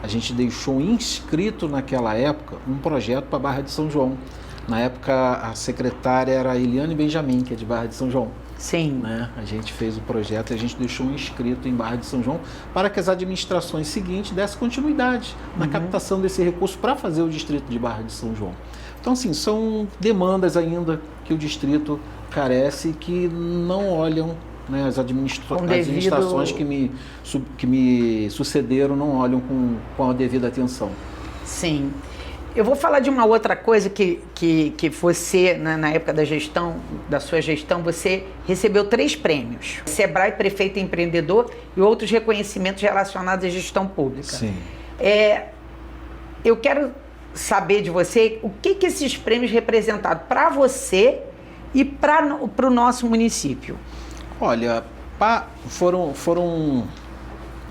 B: A gente deixou inscrito naquela época um projeto para Barra de São João. Na época a secretária era a Eliane Benjamin, que é de Barra de São João.
A: Sim.
B: Né? A gente fez o projeto e a gente deixou inscrito em Barra de São João para que as administrações seguintes dessem continuidade na captação desse recurso para fazer o distrito de Barra de São João. Então, assim, são demandas ainda que o distrito carece e que não olham, né, as administrações que me sucederam não olham com a devida atenção.
A: Sim. Eu vou falar de uma outra coisa que você, na época da sua gestão, você recebeu 3 prêmios. Sebrae Prefeito Empreendedor e outros reconhecimentos relacionados à gestão pública.
B: Sim.
A: Eu quero saber de você o que esses prêmios representaram para você e para o nosso município.
B: Olha, foram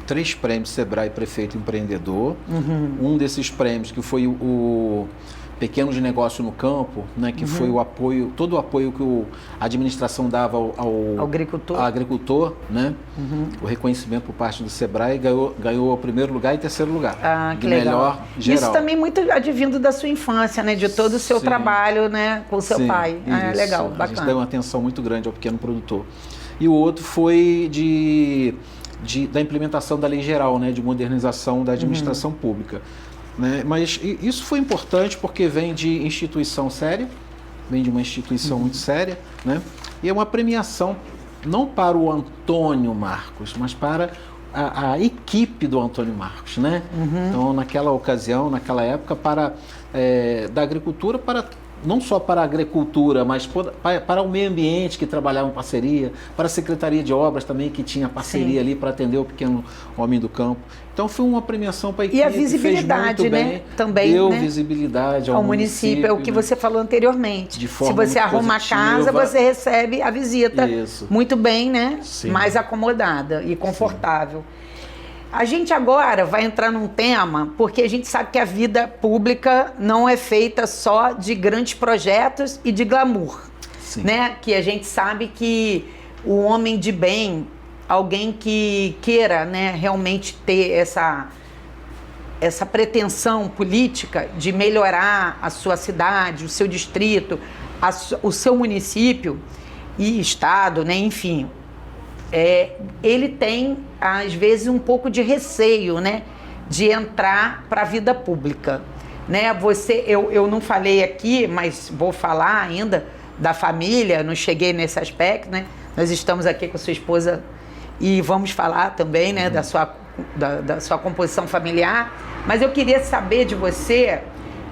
B: 3 prêmios Sebrae Prefeito Empreendedor. Um desses prêmios que foi o Pequenos Negócios no Campo, né, que foi o apoio, todo o apoio que a administração dava ao agricultor, né? O reconhecimento por parte do Sebrae, ganhou o primeiro lugar e terceiro lugar.
A: Que legal.
B: Melhor geral.
A: Isso também muito advindo da sua infância, né? De todo o seu trabalho, né? Com o seu pai. Legal, bacana.
B: A gente deu uma atenção muito grande ao pequeno produtor. E o outro foi da implementação da lei geral, né? De modernização da administração pública. Né? Mas isso foi importante porque vem de instituição séria, vem de uma instituição muito séria, né? E é uma premiação não para o Antônio Marcos, mas para a equipe do Antônio Marcos, né? Então, naquela ocasião, naquela época, da agricultura não só para a agricultura, mas para o meio ambiente que trabalhava em parceria, para a Secretaria de Obras também que tinha parceria ali para atender o pequeno homem do campo. Então foi uma premiação para a equipe.
A: E a visibilidade,
B: fez muito
A: né?
B: Bem,
A: também,
B: deu
A: né?
B: visibilidade ao município.
A: É o que você falou anteriormente.
B: De forma
A: Se você arruma a casa, você recebe a visita muito bem, né?
B: Sim.
A: Mais acomodada e confortável. A gente agora vai entrar num tema, porque a gente sabe que a vida pública não é feita só de grandes projetos e de glamour, né? Que a gente sabe que o homem de bem, alguém que queira, né, realmente ter essa pretensão política de melhorar a sua cidade, o seu distrito, o seu município e estado, né, enfim... ele tem, às vezes, um pouco de receio, né, de entrar para a vida pública. Né? Eu não falei aqui, mas vou falar ainda da família, não cheguei nesse aspecto, né? Nós estamos aqui com a sua esposa e vamos falar também, né, da sua composição familiar, mas eu queria saber de você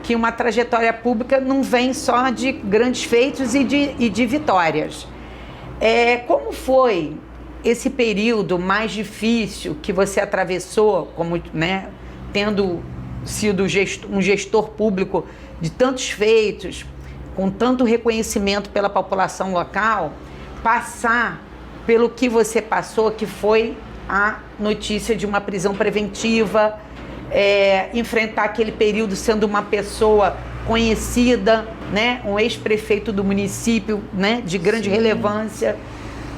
A: que uma trajetória pública não vem só de grandes feitos e de vitórias. Como foi esse período mais difícil que você atravessou, como, né, tendo sido um gestor público de tantos feitos, com tanto reconhecimento pela população local, passar pelo que você passou, que foi a notícia de uma prisão preventiva, enfrentar aquele período sendo uma pessoa conhecida, né, um ex-prefeito do município, né, de grande relevância.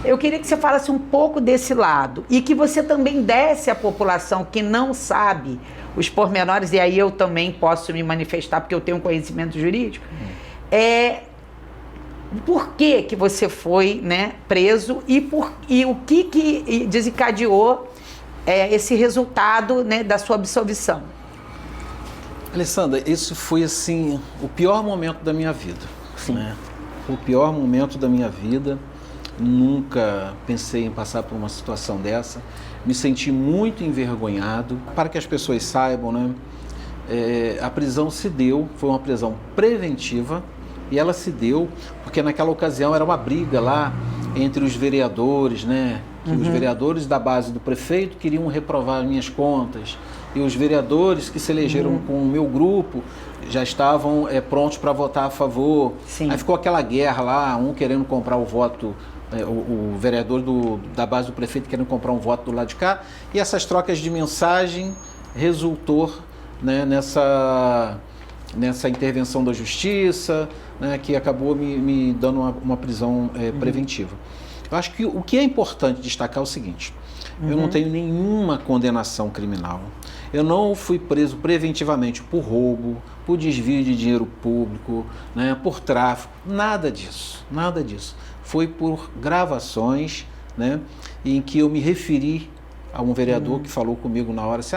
A: Eu queria que você falasse um pouco desse lado e que você também desse à população que não sabe os pormenores, e aí eu também posso me manifestar porque eu tenho um conhecimento jurídico, por que você foi, né, preso e o que desencadeou esse resultado, né, da sua absolvição.
B: Alessandra, esse foi assim o pior momento da minha vida. Né? O pior momento da minha vida. Nunca pensei em passar por uma situação dessa. Me senti muito envergonhado. Para que as pessoas saibam, né, a prisão se deu, foi uma prisão preventiva, e ela se deu porque naquela ocasião era uma briga lá entre os vereadores, né? Que os vereadores da base do prefeito queriam reprovar minhas contas, e os vereadores que se elegeram com o meu grupo já estavam prontos para votar a favor. Aí ficou aquela guerra lá, um querendo comprar o voto, o vereador da base do prefeito querendo comprar um voto do lado de cá, e essas trocas de mensagem resultou, né, nessa intervenção da justiça, né, que acabou me dando uma prisão preventiva. Eu acho que o que é importante destacar é o seguinte: eu não tenho nenhuma condenação criminal, eu não fui preso preventivamente por roubo, por desvio de dinheiro público, né, por tráfico, nada disso. Foi por gravações, né, em que eu me referi a um vereador que falou comigo na hora assim: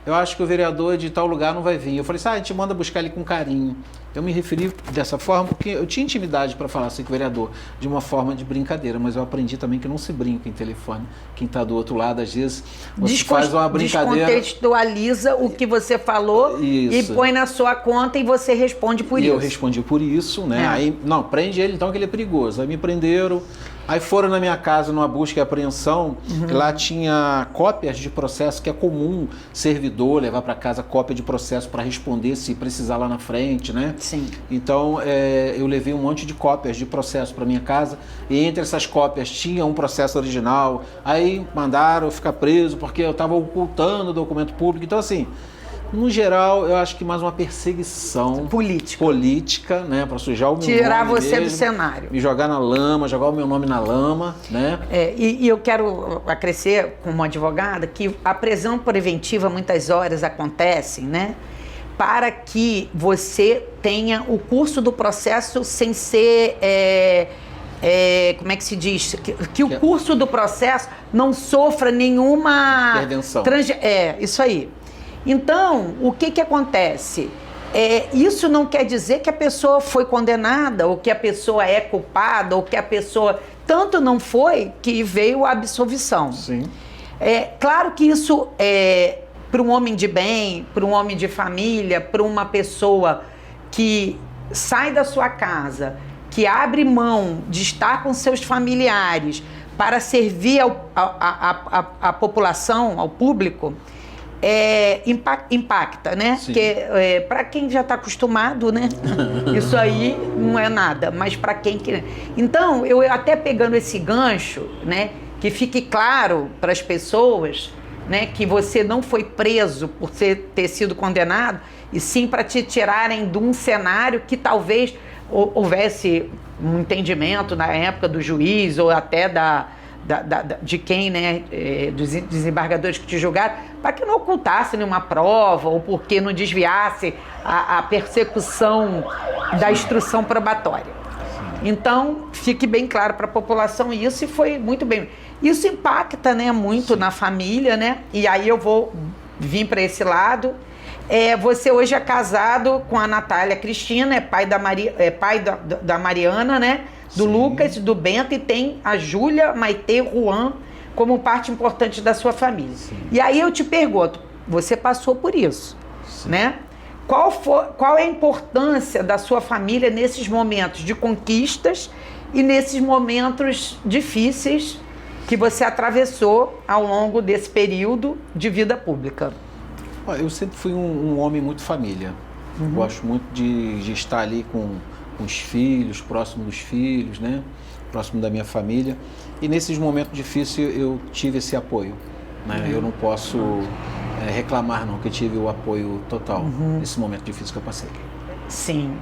B: eu acho que o vereador de tal lugar não vai vir. Eu falei assim: a gente manda buscar ele com carinho. Eu me referi dessa forma porque eu tinha intimidade para falar assim com o vereador, de uma forma de brincadeira, mas eu aprendi também que não se brinca em telefone. Quem está do outro lado, às vezes, você faz uma brincadeira...
A: Descontextualiza o que você falou e põe na sua conta e você responde por isso.
B: E eu respondi por isso, né? Aí, não, prende ele então que ele é perigoso. Aí me prenderam, Aí foram na minha casa numa busca e apreensão, lá tinha cópias de processo, que é comum servidor levar para casa cópia de processo para responder se precisar lá na frente, né?
A: Sim.
B: Então eu levei um monte de cópias de processo para minha casa e entre essas cópias tinha um processo original. Aí mandaram eu ficar preso porque eu estava ocultando o documento público. Então assim, no geral, eu acho que mais uma perseguição política, né, para sujar o meu nome.
A: Tirar você
B: mesmo,
A: do cenário.
B: Me jogar na lama, jogar o meu nome na lama, né?
A: E eu quero acrescer, como advogada, que a prisão preventiva muitas horas acontece, né, para que você tenha o curso do processo sem ser... como é que se diz? Que o curso do processo não sofra nenhuma...
B: intervenção.
A: Isso aí. Então, o que acontece? Isso não quer dizer que a pessoa foi condenada, ou que a pessoa é culpada, ou que a pessoa... Tanto não foi que veio a absolvição.
B: Sim.
A: Claro que isso, para um homem de bem, para um homem de família, para uma pessoa que sai da sua casa, que abre mão de estar com seus familiares para servir à população, ao público... impacta, né?
B: Sim.
A: Porque para quem já está acostumado, né? Isso aí não é nada, mas para quem que... Então, eu até pegando esse gancho, né? Que fique claro para as pessoas, né? Que você não foi preso por ter sido condenado, e sim para te tirarem de um cenário que talvez houvesse um entendimento na época do juiz ou até de quem, né, dos desembargadores que te julgaram, para que não ocultasse nenhuma prova ou porque não desviasse a persecução da instrução probatória. Então, fique bem claro para a população isso, e foi muito bem. Isso impacta, né, muito na família, né? E aí eu vou vir para esse lado. Você hoje é casado com a Natália Cristina, pai da Mariana, né? Do Sim. Lucas, do Bento, e tem a Júlia, Maitê, Juan como parte importante da sua família. Sim. E aí eu te pergunto, você passou por isso, Sim. né? Qual é a importância da sua família nesses momentos de conquistas e nesses momentos difíceis que você atravessou ao longo desse período de vida pública?
B: Eu sempre fui um homem muito família. Gosto muito de estar ali com os filhos, próximo dos filhos, né? Próximo da minha família. E nesses momentos difíceis eu tive esse apoio, né? Eu não posso reclamar não, que eu tive o apoio total nesse momento difícil que eu passei.
A: Sim.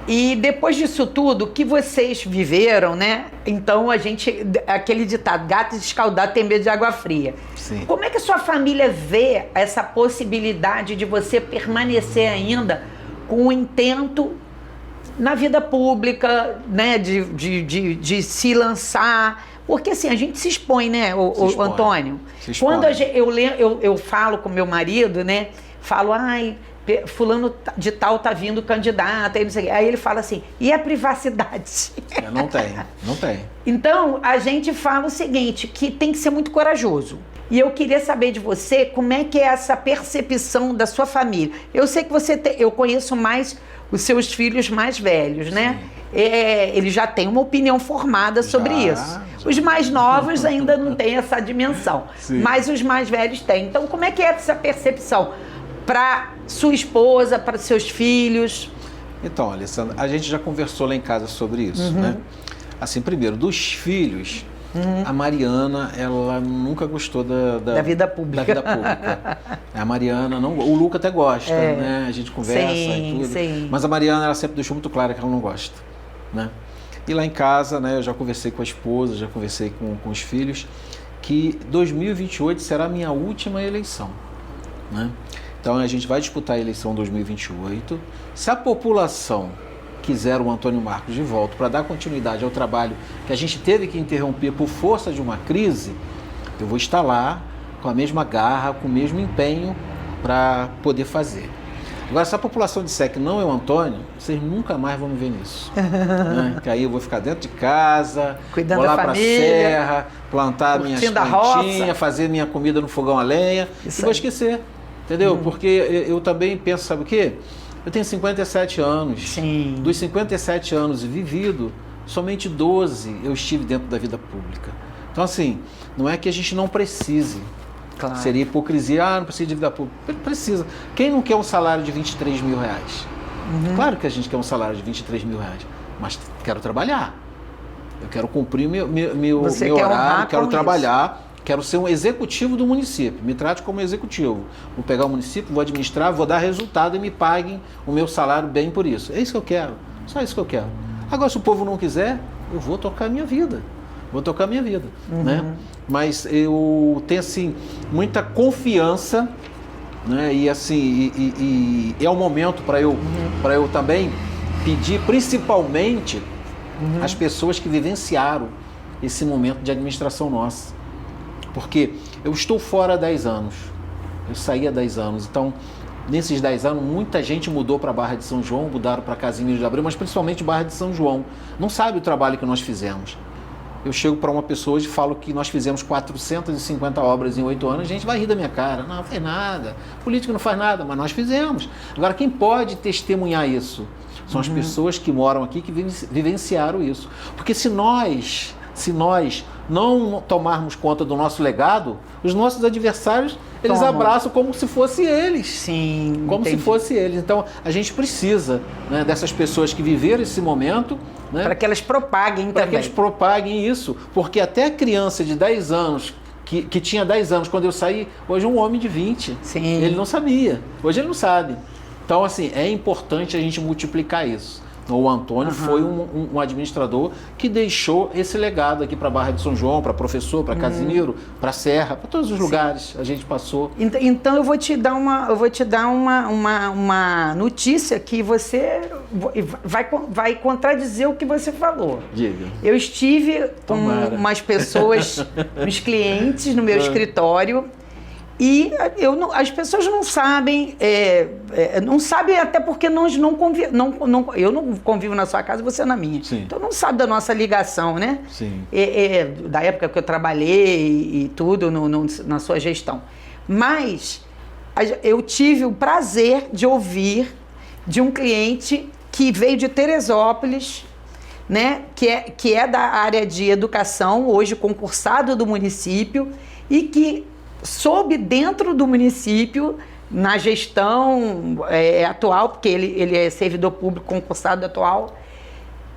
A: E depois disso tudo, o que vocês viveram, né? Então aquele ditado, gato escaldado tem medo de água fria.
B: Sim.
A: Como é que a sua família vê essa possibilidade de você permanecer ainda com o intento na vida pública, né, de se lançar? Porque assim, a gente se expõe, né, o Antônio?
B: Se expõe.
A: Quando eu falo com meu marido, né, falo, fulano de tal tá vindo candidato, aí, não sei, aí ele fala assim, e a privacidade?
B: Não tem.
A: Então, a gente fala o seguinte, que tem que ser muito corajoso. E eu queria saber de você, como é que é essa percepção da sua família? Eu sei que eu conheço mais os seus filhos mais velhos, né? Eles já têm uma opinião formada sobre isso. Os mais novos ainda não têm essa dimensão,
B: Sim.
A: mas os mais velhos têm. Então, como é que é essa percepção para sua esposa, para seus filhos?
B: Então, Alessandra, a gente já conversou lá em casa sobre isso, né? Assim, primeiro, dos filhos, a Mariana, ela nunca gostou da vida pública. A Mariana, o Luca até gosta, né? A gente conversa e tudo.
A: Sim.
B: Mas a Mariana, ela sempre deixou muito claro que ela não gosta, né? E lá em casa, né, eu já conversei com a esposa, já conversei com os filhos, que 2028 será a minha última eleição, né? Então a gente vai disputar a eleição 2028. Se a população quiser o Antônio Marcos de volta para dar continuidade ao trabalho que a gente teve que interromper por força de uma crise, eu vou estar lá com a mesma garra, com o mesmo empenho para poder fazer. Agora, se a população disser que não é o Antônio, vocês nunca mais vão me ver nisso. Né? Que aí eu vou ficar dentro de casa,
A: cuidando
B: vou lá
A: da
B: para a
A: família,
B: serra, plantar minhas plantinhas, fazer minha comida no fogão a lenha, e vou esquecer. Entendeu? Porque eu também penso, sabe o quê? Eu tenho 57 anos.
A: Sim.
B: Dos 57 anos vivido, somente 12 eu estive dentro da vida pública. Então, assim, não é que a gente não precise.
A: Claro.
B: Seria hipocrisia, não precisa de vida pública. Precisa. Quem não quer um salário de 23 mil reais? Claro que a gente quer um salário de 23 mil reais, mas quero trabalhar. Eu quero cumprir meu horário, quero trabalhar, quero ser um executivo do município. Me trate como executivo. Vou pegar o município, vou administrar, vou dar resultado e me paguem o meu salário bem por isso. É isso que eu quero. Só isso que eu quero. Agora, se o povo não quiser, eu vou tocar a minha vida. Né? Mas eu tenho, assim, muita confiança, né? E, assim, e é o momento para eu também pedir, principalmente, as pessoas que vivenciaram esse momento de administração nossa. Porque eu estou fora há 10 anos. Eu saí há 10 anos. Então, nesses 10 anos, muita gente mudou para a Barra de São João, mudaram para Casimiro de Abreu, mas principalmente Barra de São João. Não sabe o trabalho que nós fizemos. Eu chego para uma pessoa e falo que nós fizemos 450 obras em 8 anos, a gente vai rir da minha cara. Não fez nada. Política não faz nada, mas nós fizemos. Agora, quem pode testemunhar isso? São as pessoas que moram aqui, que vivenciaram isso. Porque se nós não tomarmos conta do nosso legado, os nossos adversários, eles abraçam como se fosse eles.
A: Sim,
B: como
A: entendi.
B: se fosse eles. Então, a gente precisa, né, dessas pessoas que viveram esse momento, né,
A: para que elas propaguem
B: para
A: também.
B: que eles propaguem isso. Porque até a criança de 10 anos, que tinha 10 anos quando eu saí, hoje é um homem de 20.
A: Sim.
B: Ele não sabia. Hoje ele não sabe. Então, assim, é importante a gente multiplicar isso. O Antônio foi um administrador que deixou esse legado aqui para a Barra de São João, para Professor, para Casimiro, para Serra, para todos os lugares a gente passou.
A: Então eu vou te dar uma notícia que você vai contradizer o que você falou.
B: Diga.
A: Eu estive com umas pessoas, uns clientes no meu escritório. E as pessoas não sabem, não sabem até porque nós eu não convivo na sua casa, você na minha.
B: Sim.
A: Então não sabe da nossa ligação, né?
B: Sim.
A: Da época que eu trabalhei e tudo na sua gestão. Mas eu tive o prazer de ouvir de um cliente que veio de Teresópolis, né? Que é da área de educação, hoje concursado do município, e que soube dentro do município, na gestão atual, porque ele é servidor público concursado atual,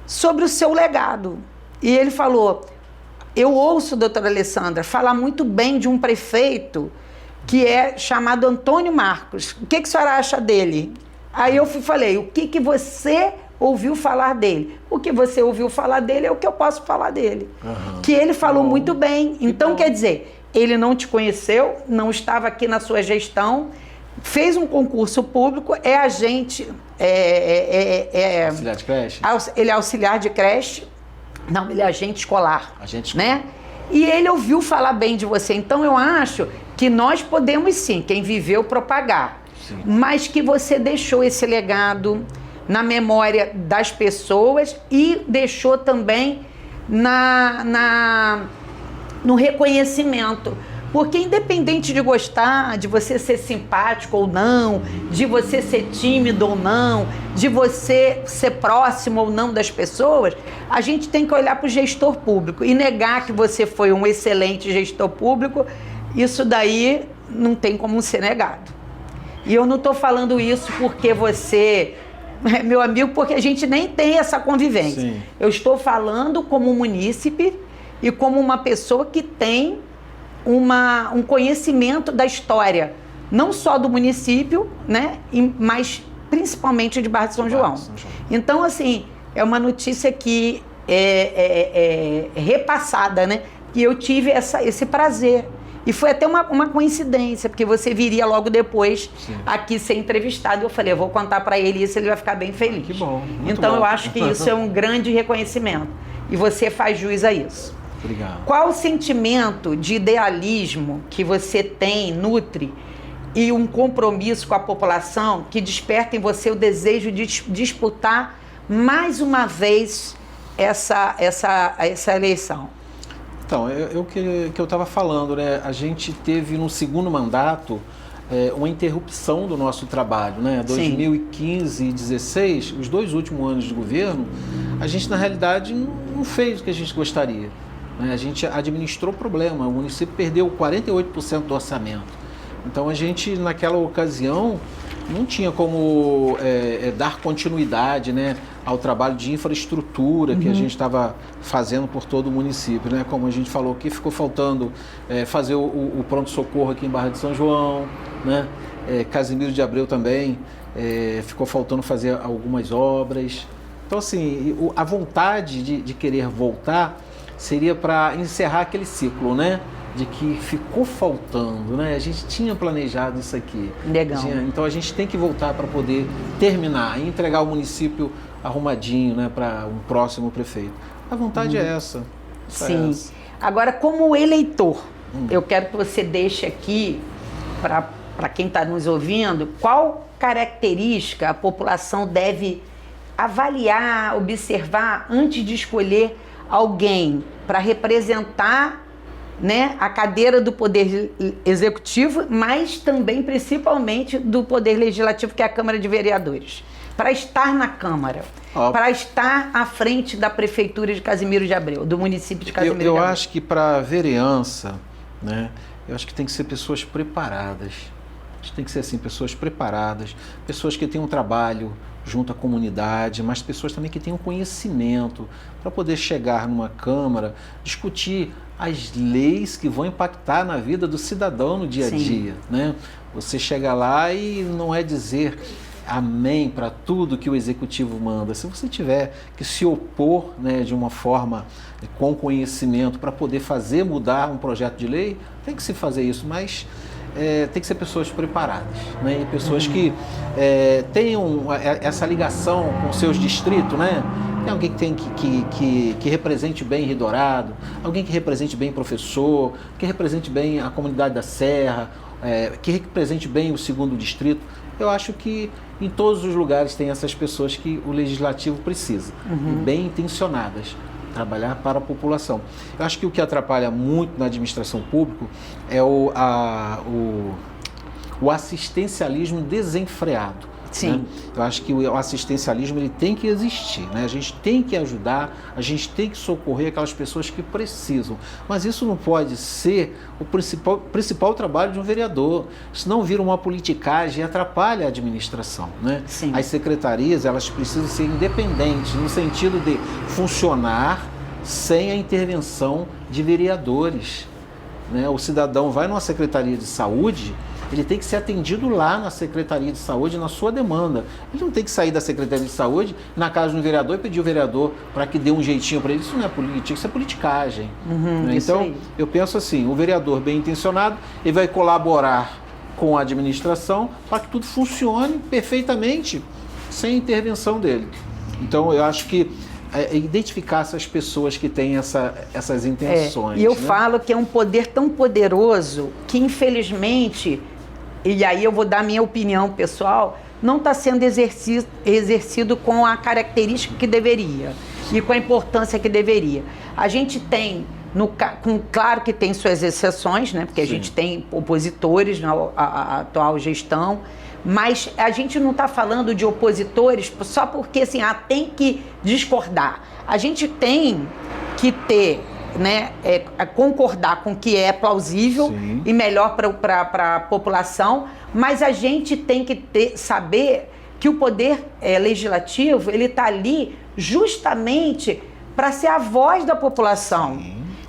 A: sobre o seu legado. E ele falou, eu ouço, doutora Alessandra, falar muito bem de um prefeito que é chamado Antônio Marcos. O que a senhora acha dele? Aí eu falei, o que você ouviu falar dele? O que você ouviu falar dele é o que eu posso falar dele. Que ele falou muito bem. Então, quer dizer, ele não te conheceu, não estava aqui na sua gestão, fez um concurso público, é agente...
B: auxiliar de creche?
A: Ele é auxiliar de creche. Não, ele é agente escolar.
B: Agente escolar.
A: Né? E ele ouviu falar bem de você. Então, eu acho que nós podemos sim, quem viveu, propagar.
B: Sim.
A: Mas que você deixou esse legado na memória das pessoas e deixou também no reconhecimento. Porque independente de gostar, de você ser simpático ou não, de você ser tímido ou não, de você ser próximo ou não das pessoas, a gente tem que olhar para o gestor público e negar que você foi um excelente gestor público, isso daí não tem como ser negado. E eu não estou falando isso porque você é meu amigo, porque a gente nem tem essa convivência.
B: Sim.
A: Eu estou falando como munícipe e como uma pessoa que tem um conhecimento da história, não só do município, né, mas principalmente de Barra de São João. Então, assim, é uma notícia que é repassada, né? E eu tive esse prazer. E foi até uma coincidência, porque você viria logo depois aqui ser entrevistado. Eu falei, eu vou contar para ele isso, ele vai ficar bem feliz.
B: Que bom.
A: Então,
B: bom.
A: Eu acho que isso é um grande reconhecimento. E você faz jus a isso.
B: Obrigado.
A: Qual o sentimento de idealismo que você tem, nutre, e um compromisso com a população que desperta em você o desejo de disputar mais uma vez essa eleição?
B: Então, o que eu estava falando, né? A gente teve no segundo mandato uma interrupção do nosso trabalho, né? 2015 e 2016, os 2 últimos anos de governo, a gente, na realidade, não fez o que a gente gostaria. Né? A gente administrou o problema, o município perdeu 48% do orçamento. Então, a gente, naquela ocasião, não tinha como dar continuidade, né, ao trabalho de infraestrutura que a gente estava fazendo por todo o município. Né? Como a gente falou aqui, ficou faltando fazer o pronto-socorro aqui em Barra de São João, né? Casimiro de Abreu também, ficou faltando fazer algumas obras. Então, assim, a vontade de querer voltar seria para encerrar aquele ciclo, né? De que ficou faltando, né? A gente tinha planejado isso aqui.
A: Legal.
B: Então a gente tem que voltar para poder terminar e entregar o município arrumadinho, né? Para um próximo prefeito. A vontade é essa.
A: Sim. Agora, como eleitor, eu quero que você deixe aqui, para quem está nos ouvindo, qual característica a população deve avaliar, observar antes de escolher alguém para representar, né, a cadeira do Poder Executivo, mas também, principalmente, do Poder Legislativo, que é a Câmara de Vereadores. Para estar na Câmara, para estar à frente da Prefeitura de Casimiro de Abreu, do município de Casimiro de Abreu.
B: Eu acho que para a vereança, né, eu acho que tem que ser pessoas preparadas. Acho que tem que ser assim, pessoas preparadas, pessoas que têm um trabalho junto à comunidade, mas pessoas também que tenham conhecimento para poder chegar numa Câmara, discutir as leis que vão impactar na vida do cidadão no dia a dia, né? Você chega lá e não é dizer amém para tudo que o Executivo manda. Se você tiver que se opor, né, de uma forma com conhecimento para poder fazer mudar um projeto de lei, tem que se fazer isso, mas tem que ser pessoas preparadas, né? E pessoas que tenham essa ligação com seus distritos, né? Tem alguém que represente bem Rio Dourado, alguém que represente bem professor, que represente bem a comunidade da Serra, que represente bem o 2º distrito. Eu acho que em todos os lugares tem essas pessoas que o Legislativo precisa, bem intencionadas, trabalhar para a população. Eu acho que o que atrapalha muito na administração pública é o assistencialismo desenfreado.
A: Sim.
B: Né? Eu acho que o assistencialismo ele tem que existir, né? A gente tem que ajudar, a gente tem que socorrer aquelas pessoas que precisam, mas isso não pode ser o principal trabalho de um vereador, senão vira uma politicagem e atrapalha a administração, né?
A: Sim.
B: As secretarias, elas precisam ser independentes, no sentido de funcionar sem a intervenção de vereadores, né? O cidadão vai numa secretaria de saúde, ele tem que ser atendido lá na Secretaria de Saúde, na sua demanda. Ele não tem que sair da Secretaria de Saúde na casa de um vereador e pedir o vereador para que dê um jeitinho para ele. Isso não é política, isso é politicagem. Né? Então, eu penso assim, o vereador bem intencionado, ele vai colaborar com a administração para que tudo funcione perfeitamente, sem intervenção dele. Então, eu acho que identificar essas pessoas que têm essas intenções.
A: E eu
B: né?
A: falo que é um poder tão poderoso que, infelizmente, e aí eu vou dar a minha opinião pessoal, não está sendo exercido com a característica que deveria e com a importância que deveria. A gente tem, claro que tem suas exceções, né? Porque a gente tem opositores na atual gestão, mas a gente não está falando de opositores só porque assim, tem que discordar. A gente tem que ter, né, concordar com o que é plausível e melhor para a população, mas a gente tem que saber que o poder legislativo ele está ali justamente para ser a voz da população,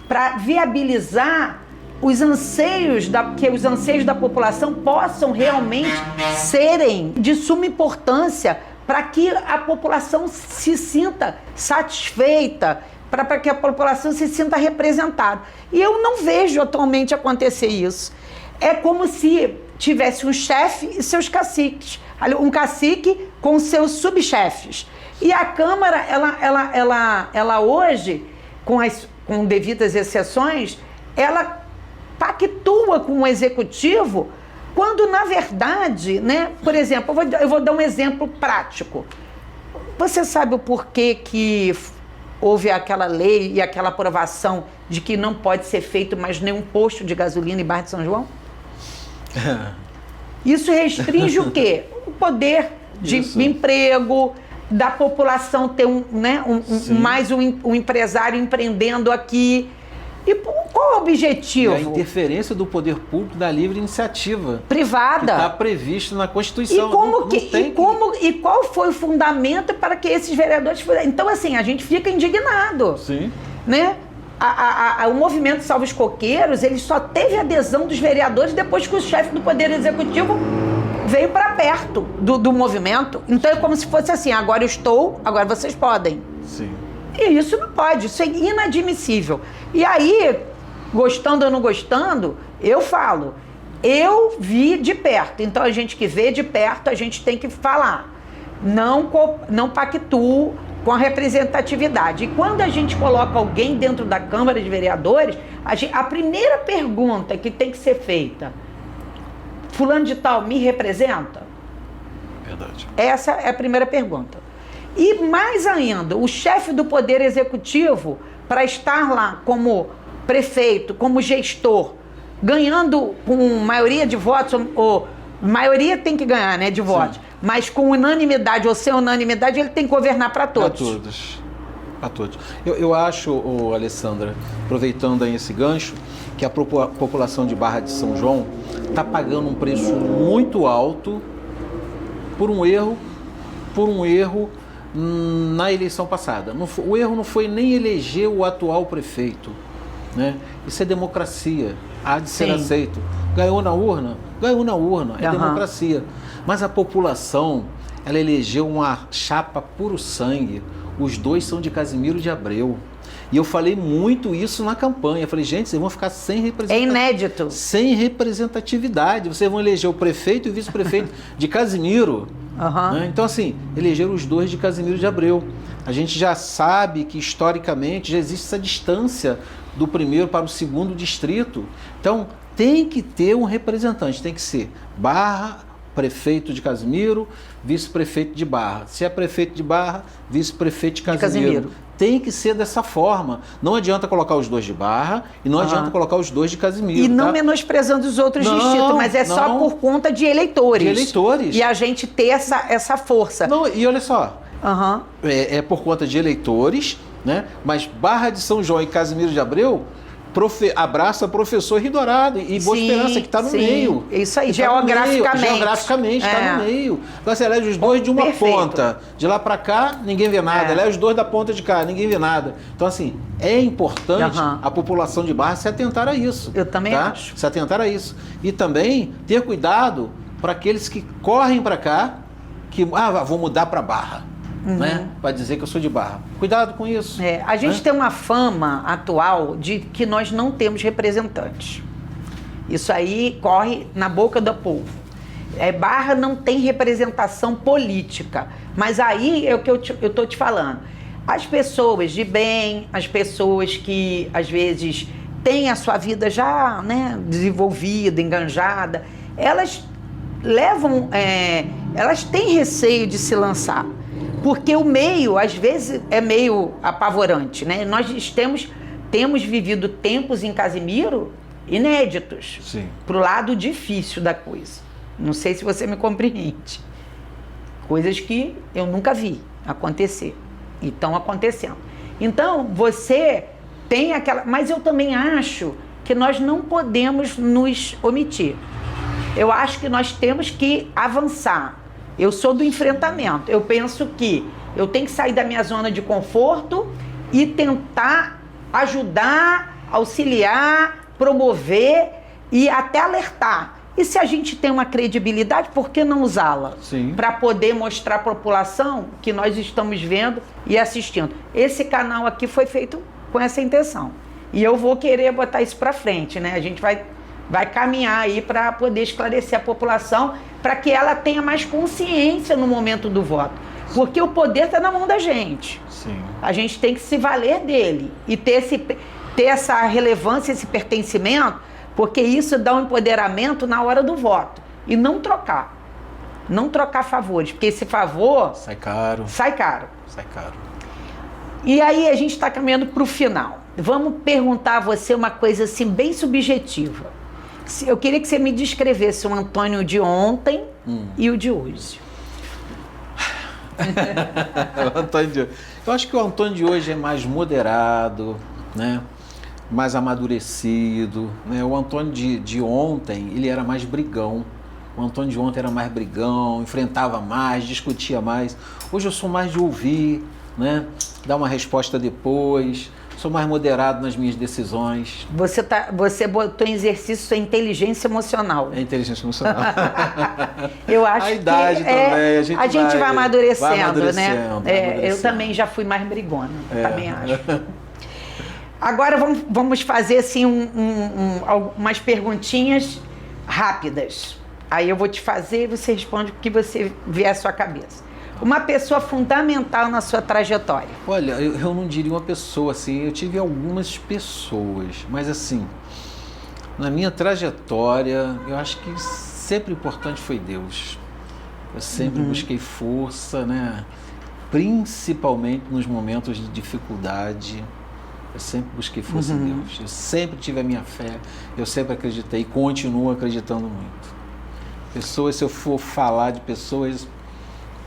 A: para viabilizar que os anseios da população possam realmente serem de suma importância para que a população se sinta satisfeita, para que a população se sinta representada. E eu não vejo atualmente acontecer isso. É como se tivesse um chefe e seus caciques, um cacique com seus subchefes. E a Câmara, ela hoje, com devidas exceções, ela pactua com o Executivo, quando, na verdade, né, por exemplo, eu vou dar um exemplo prático. Você sabe o porquê que houve aquela lei e aquela aprovação de que não pode ser feito mais nenhum posto de gasolina em Barra de São João? Isso restringe o quê? O poder de emprego, da população ter um empresário empreendendo aqui. E qual é o objetivo?
B: E a interferência do poder público da livre iniciativa
A: privada
B: que está previsto na Constituição.
A: E qual foi o fundamento para que esses vereadores... Então, assim, a gente fica indignado.
B: Sim.
A: Né? O movimento Salva os Coqueiros, ele só teve adesão dos vereadores depois que o chefe do Poder Executivo veio para perto do movimento. Então é como se fosse assim, agora eu estou, agora vocês podem.
B: Sim.
A: E isso não pode, isso é inadmissível. E aí, gostando ou não gostando, eu falo, eu vi de perto. Então a gente que vê de perto, a gente tem que falar. Não pactuo com a representatividade. E quando a gente coloca alguém dentro da Câmara de Vereadores, a primeira pergunta que tem que ser feita, fulano de tal me representa?
B: Verdade.
A: Essa é a primeira pergunta. E mais ainda, o chefe do Poder Executivo, para estar lá como prefeito, como gestor, ganhando com maioria de votos, ou maioria tem que ganhar, né, de votos, sim, mas com unanimidade ou sem unanimidade, ele tem que governar para todos.
B: Para todos. Para todos. Eu acho, Alessandra, aproveitando aí esse gancho, que a população de Barra de São João está pagando um preço muito alto por um erro na eleição passada. O erro não foi nem eleger o atual prefeito, né? Isso é democracia, há de ser, sim, aceito. Ganhou na urna, é democracia. Mas a população, ela elegeu uma chapa puro sangue. Os dois são de Casimiro de Abreu. E eu falei muito isso na campanha. Eu falei, gente, vocês vão ficar sem representatividade.
A: É inédito.
B: Sem representatividade. Vocês vão eleger o prefeito e o vice-prefeito de Casimiro. Né? Então, assim, elegeram os dois de Casimiro de Abreu. A gente já sabe que, historicamente, já existe essa distância do primeiro para o segundo distrito. Então, tem que ter um representante. Tem que ser Barra, prefeito de Casimiro, vice-prefeito de Barra. Se é prefeito de Barra, vice-prefeito de Casimiro. Tem que ser dessa forma. Não adianta colocar os dois de Barra e não adianta colocar os dois de Casimiro.
A: E não menosprezando os outros distritos, mas é só por conta de eleitores.
B: De eleitores.
A: E a gente ter essa força.
B: Não, e olha só, é por conta de eleitores, né? Mas Barra de São João e Casimiro de Abreu abraça professor Ridorado e Boa Esperança, que está no meio.
A: Isso aí, geograficamente.
B: Geograficamente, está no meio. Então, você elege os dois de uma ponta. De lá para cá, ninguém vê nada. Elege os dois da ponta de cá, ninguém vê nada. Então, assim, é importante a população de Barra se atentar a isso.
A: Eu também acho.
B: Se atentar a isso. E também ter cuidado para aqueles que correm para cá, que, vou mudar para Barra. Né? Para dizer que eu sou de Barra. Cuidado com isso.
A: A gente tem uma fama atual de que nós não temos representantes. Isso aí corre na boca do povo. Barra não tem representação política. Mas aí é o que eu estou te falando. As pessoas de bem, as pessoas que às vezes têm a sua vida já, né, desenvolvida, enganjada, elas elas têm receio de se lançar. Porque o meio, às vezes, é meio apavorante, né? Nós temos vivido tempos em Casimiro inéditos.
B: Sim. Pro
A: lado difícil da coisa. Não sei se você me compreende. Coisas que eu nunca vi acontecer. E estão acontecendo. Então, você tem aquela... Mas eu também acho que nós não podemos nos omitir. Eu acho que nós temos que avançar. Eu sou do enfrentamento. Eu penso que eu tenho que sair da minha zona de conforto e tentar ajudar, auxiliar, promover e até alertar. E se a gente tem uma credibilidade, por que não usá-la? Para poder mostrar à população que nós estamos vendo e assistindo. Esse canal aqui foi feito com essa intenção. E eu vou querer botar isso para frente, né? A gente vai caminhar aí para poder esclarecer a população, para que ela tenha mais consciência no momento do voto. Porque o poder está na mão da gente.
B: Sim.
A: A gente tem que se valer dele e ter essa relevância, esse pertencimento, porque isso dá um empoderamento na hora do voto. E não trocar. Não trocar favores, porque esse favor...
B: Sai caro.
A: Sai caro.
B: Sai caro.
A: E aí a gente está caminhando para o final. Vamos perguntar a você uma coisa assim bem subjetiva. Eu queria que você me descrevesse o Antônio de ontem e o de hoje.
B: O Antônio de hoje. Eu acho que o Antônio de hoje é mais moderado, né? Mais amadurecido, né? O Antônio de ontem, ele era mais brigão. O Antônio de ontem era mais brigão, enfrentava mais, discutia mais. Hoje eu sou mais de ouvir, né? Dar uma resposta depois. Sou mais moderado nas minhas decisões.
A: Você botou em exercício sua inteligência emocional.
B: É inteligência emocional.
A: Eu acho
B: a idade
A: que
B: também.
A: a gente vai amadurecendo, né?
B: Amadurecendo.
A: Eu também já fui mais brigona, também acho. Agora vamos fazer assim umas perguntinhas rápidas. Aí eu vou te fazer e você responde o que você vier à sua cabeça. Uma pessoa fundamental na sua trajetória.
B: Olha, eu não diria uma pessoa assim, eu tive algumas pessoas, mas assim, na minha trajetória, eu acho que sempre importante foi Deus. Eu sempre busquei força, né? Principalmente nos momentos de dificuldade. Eu sempre busquei força em Deus. Eu sempre tive a minha fé, eu sempre acreditei e continuo acreditando muito. Pessoas, se eu for falar de pessoas,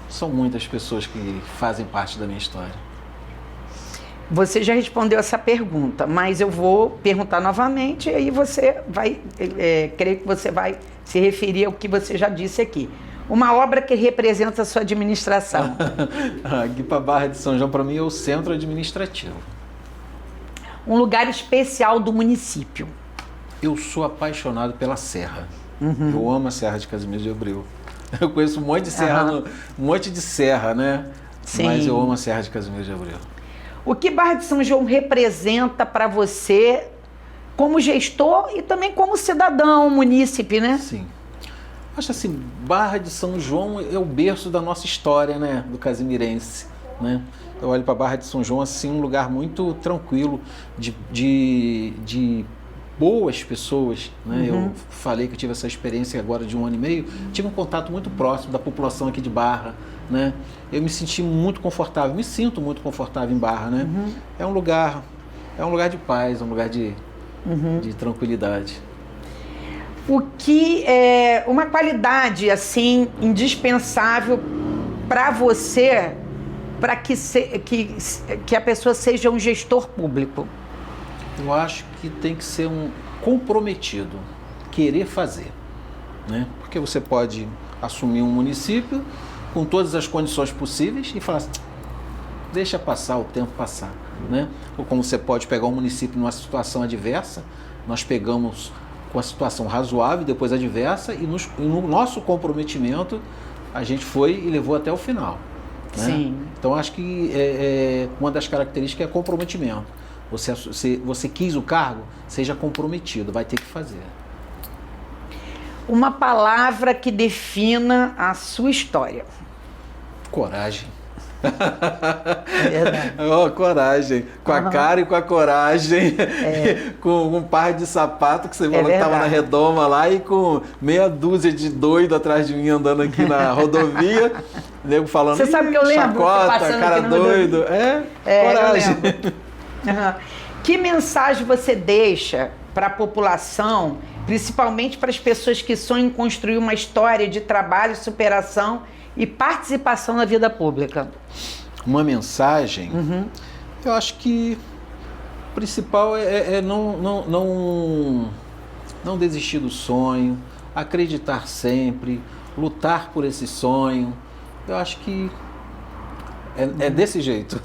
B: são muitas pessoas que fazem parte da minha história.
A: Você já respondeu essa pergunta, mas eu vou perguntar novamente e aí você vai, creio que você vai se referir ao que você já disse aqui. Uma obra que representa a sua administração.
B: Aqui para Barra de São João, para mim, é o centro administrativo.
A: Um lugar especial do município.
B: Eu sou apaixonado pela Serra. Eu amo a Serra de Casimiro de Abreu. Eu conheço um monte de serra, um monte de serra, né? Sim. Mas eu amo a Serra de Casimiro de Abreu.
A: O que Barra de São João representa para você como gestor e também como cidadão, munícipe, né?
B: Sim. Acho assim, Barra de São João é o berço da nossa história, né? Do casimirense, né? Eu olho para Barra de São João assim, um lugar muito tranquilo, de boas pessoas, né? Eu falei que eu tive essa experiência agora de 1 ano e meio, tive um contato muito próximo da população aqui de Barra, né? Eu me senti muito confortável, me sinto muito confortável em Barra, né? É um lugar de paz, é um lugar de tranquilidade.
A: O que é uma qualidade assim indispensável para você, para que a pessoa seja um gestor público?
B: Eu acho que tem que ser um comprometido, querer fazer, né? Porque você pode assumir um município com todas as condições possíveis e falar assim, deixa passar, o tempo passar, né? Ou como você pode pegar um município numa situação adversa, nós pegamos com a situação razoável, depois adversa, e no nosso comprometimento a gente foi e levou até o final, né?
A: Sim.
B: Então acho que uma das características é comprometimento. Você quis o cargo, seja comprometido, vai ter que fazer.
A: Uma palavra que defina a sua história.
B: Coragem.
A: É verdade.
B: Coragem. Com a cara e com a coragem. Com um par de sapato que você falou que estava na redoma lá e com meia dúzia de doido atrás de mim andando aqui na rodovia. O nego falando,
A: você sabe que eu lembro,
B: chacota, cara doido. Coragem.
A: Que mensagem você deixa para a população, principalmente para as pessoas que sonham em construir uma história de trabalho, superação e participação na vida pública?
B: Uma mensagem? Eu acho que o principal é não desistir do sonho, acreditar sempre, lutar por esse sonho. Eu acho que é desse jeito.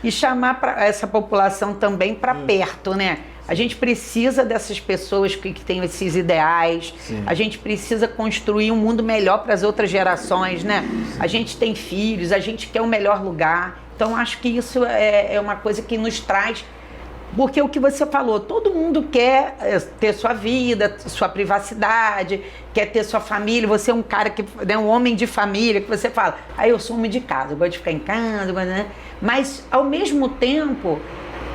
B: E
A: chamar essa população também para perto, né? A gente precisa dessas pessoas que têm esses ideais. Sim. A gente precisa construir um mundo melhor para as outras gerações, né? A gente tem filhos, a gente quer um melhor lugar. Então, acho que isso é uma coisa que nos traz... Porque o que você falou, todo mundo quer ter sua vida, sua privacidade, quer ter sua família. Você é um cara que é um homem de família, que você fala, eu sou homem de casa, eu gosto de ficar em casa, né? Mas, ao mesmo tempo,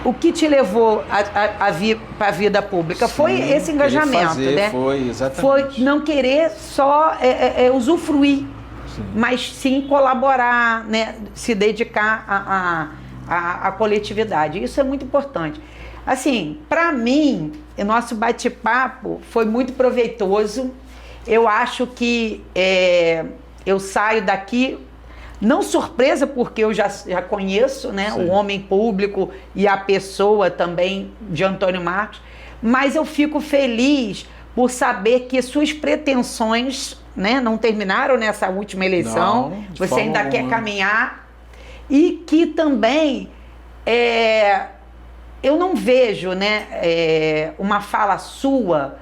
A: o que te levou a vir para a vida pública? Sim, foi esse engajamento, né?
B: Foi, exatamente.
A: Foi não querer só usufruir, sim, mas sim colaborar, né? Se dedicar a coletividade. Isso é muito importante. Assim, para mim, o nosso bate-papo foi muito proveitoso. Eu acho que eu saio daqui Não surpresa, porque eu já conheço, né, o homem público e a pessoa também de Antônio Marcos, mas eu fico feliz por saber que suas pretensões, né, não terminaram nessa última eleição,
B: Não,
A: você ainda quer caminhar, e que também eu não vejo, né, uma fala sua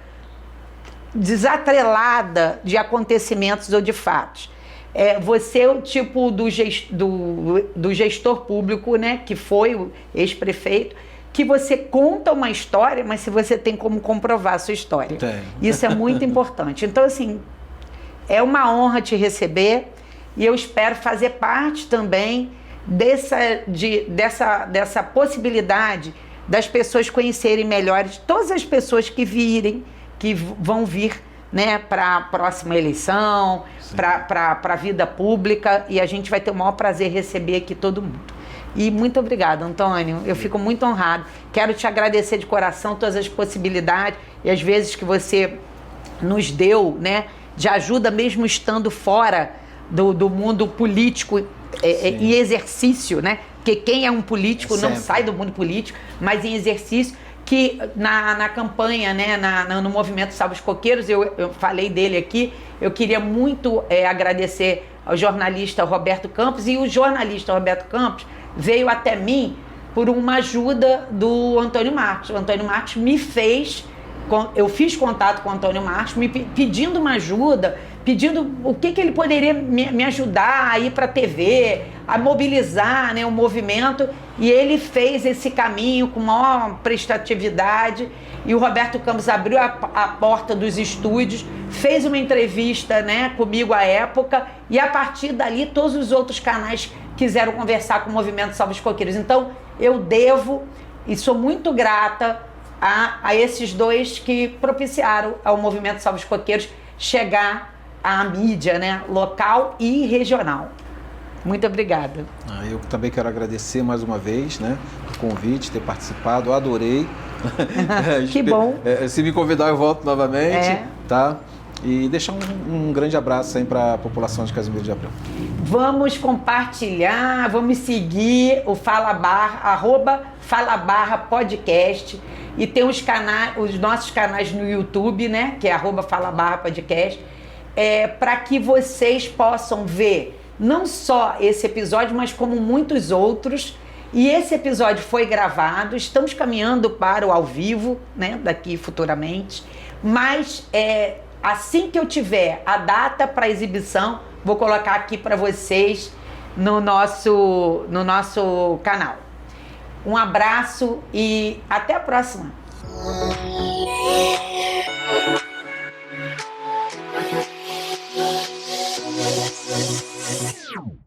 A: desatrelada de acontecimentos ou de fatos. Você é o tipo do gestor público, né, que foi o ex-prefeito, que você conta uma história, mas se você tem como comprovar a sua história.
B: Tem.
A: Isso é muito importante. Então, assim, é uma honra te receber e eu espero fazer parte também dessa possibilidade das pessoas conhecerem melhor, todas as pessoas que vão vir, né, para a próxima eleição, para a vida pública, e a gente vai ter o maior prazer em receber aqui todo mundo. E muito obrigada, Antônio. Eu fico muito honrado. Quero te agradecer de coração todas as possibilidades e as vezes que você nos deu, né, de ajuda, mesmo estando fora do mundo político em exercício, né? Porque quem é um político não sai do mundo político, mas em exercício, que na campanha, né, no movimento Salve os Coqueiros, eu falei dele aqui, eu queria muito agradecer ao jornalista Roberto Campos, e o jornalista Roberto Campos veio até mim por uma ajuda do Antônio Marcos. O Antônio Marcos me fez, eu fiz contato com o Antônio Marcos, me pedindo uma ajuda, pedindo o que ele poderia me ajudar a ir para a TV, a mobilizar, né, o movimento, e ele fez esse caminho com maior prestatividade, e o Roberto Campos abriu a porta dos estúdios, fez uma entrevista, né, comigo à época, e a partir dali todos os outros canais quiseram conversar com o movimento Salve os Coqueiros. Então eu devo e sou muito grata a esses dois que propiciaram ao movimento Salve os Coqueiros chegar à mídia, né, local e regional. Muito obrigada.
B: Eu também quero agradecer mais uma vez, né, o convite, ter participado, adorei.
A: Que bom.
B: Se me convidar, eu volto novamente, tá? E deixar um grande abraço aí para a população de Casimiro de Abreu.
A: Vamos compartilhar, vamos seguir o @falabarra podcast, e tem os nossos canais no YouTube, né, que é @falabarra podcast, para que vocês possam ver não só esse episódio, mas como muitos outros. E esse episódio foi gravado, estamos caminhando para o ao vivo, né, daqui futuramente, mas assim que eu tiver a data para exibição, vou colocar aqui para vocês no nosso canal. Um abraço e até a próxima!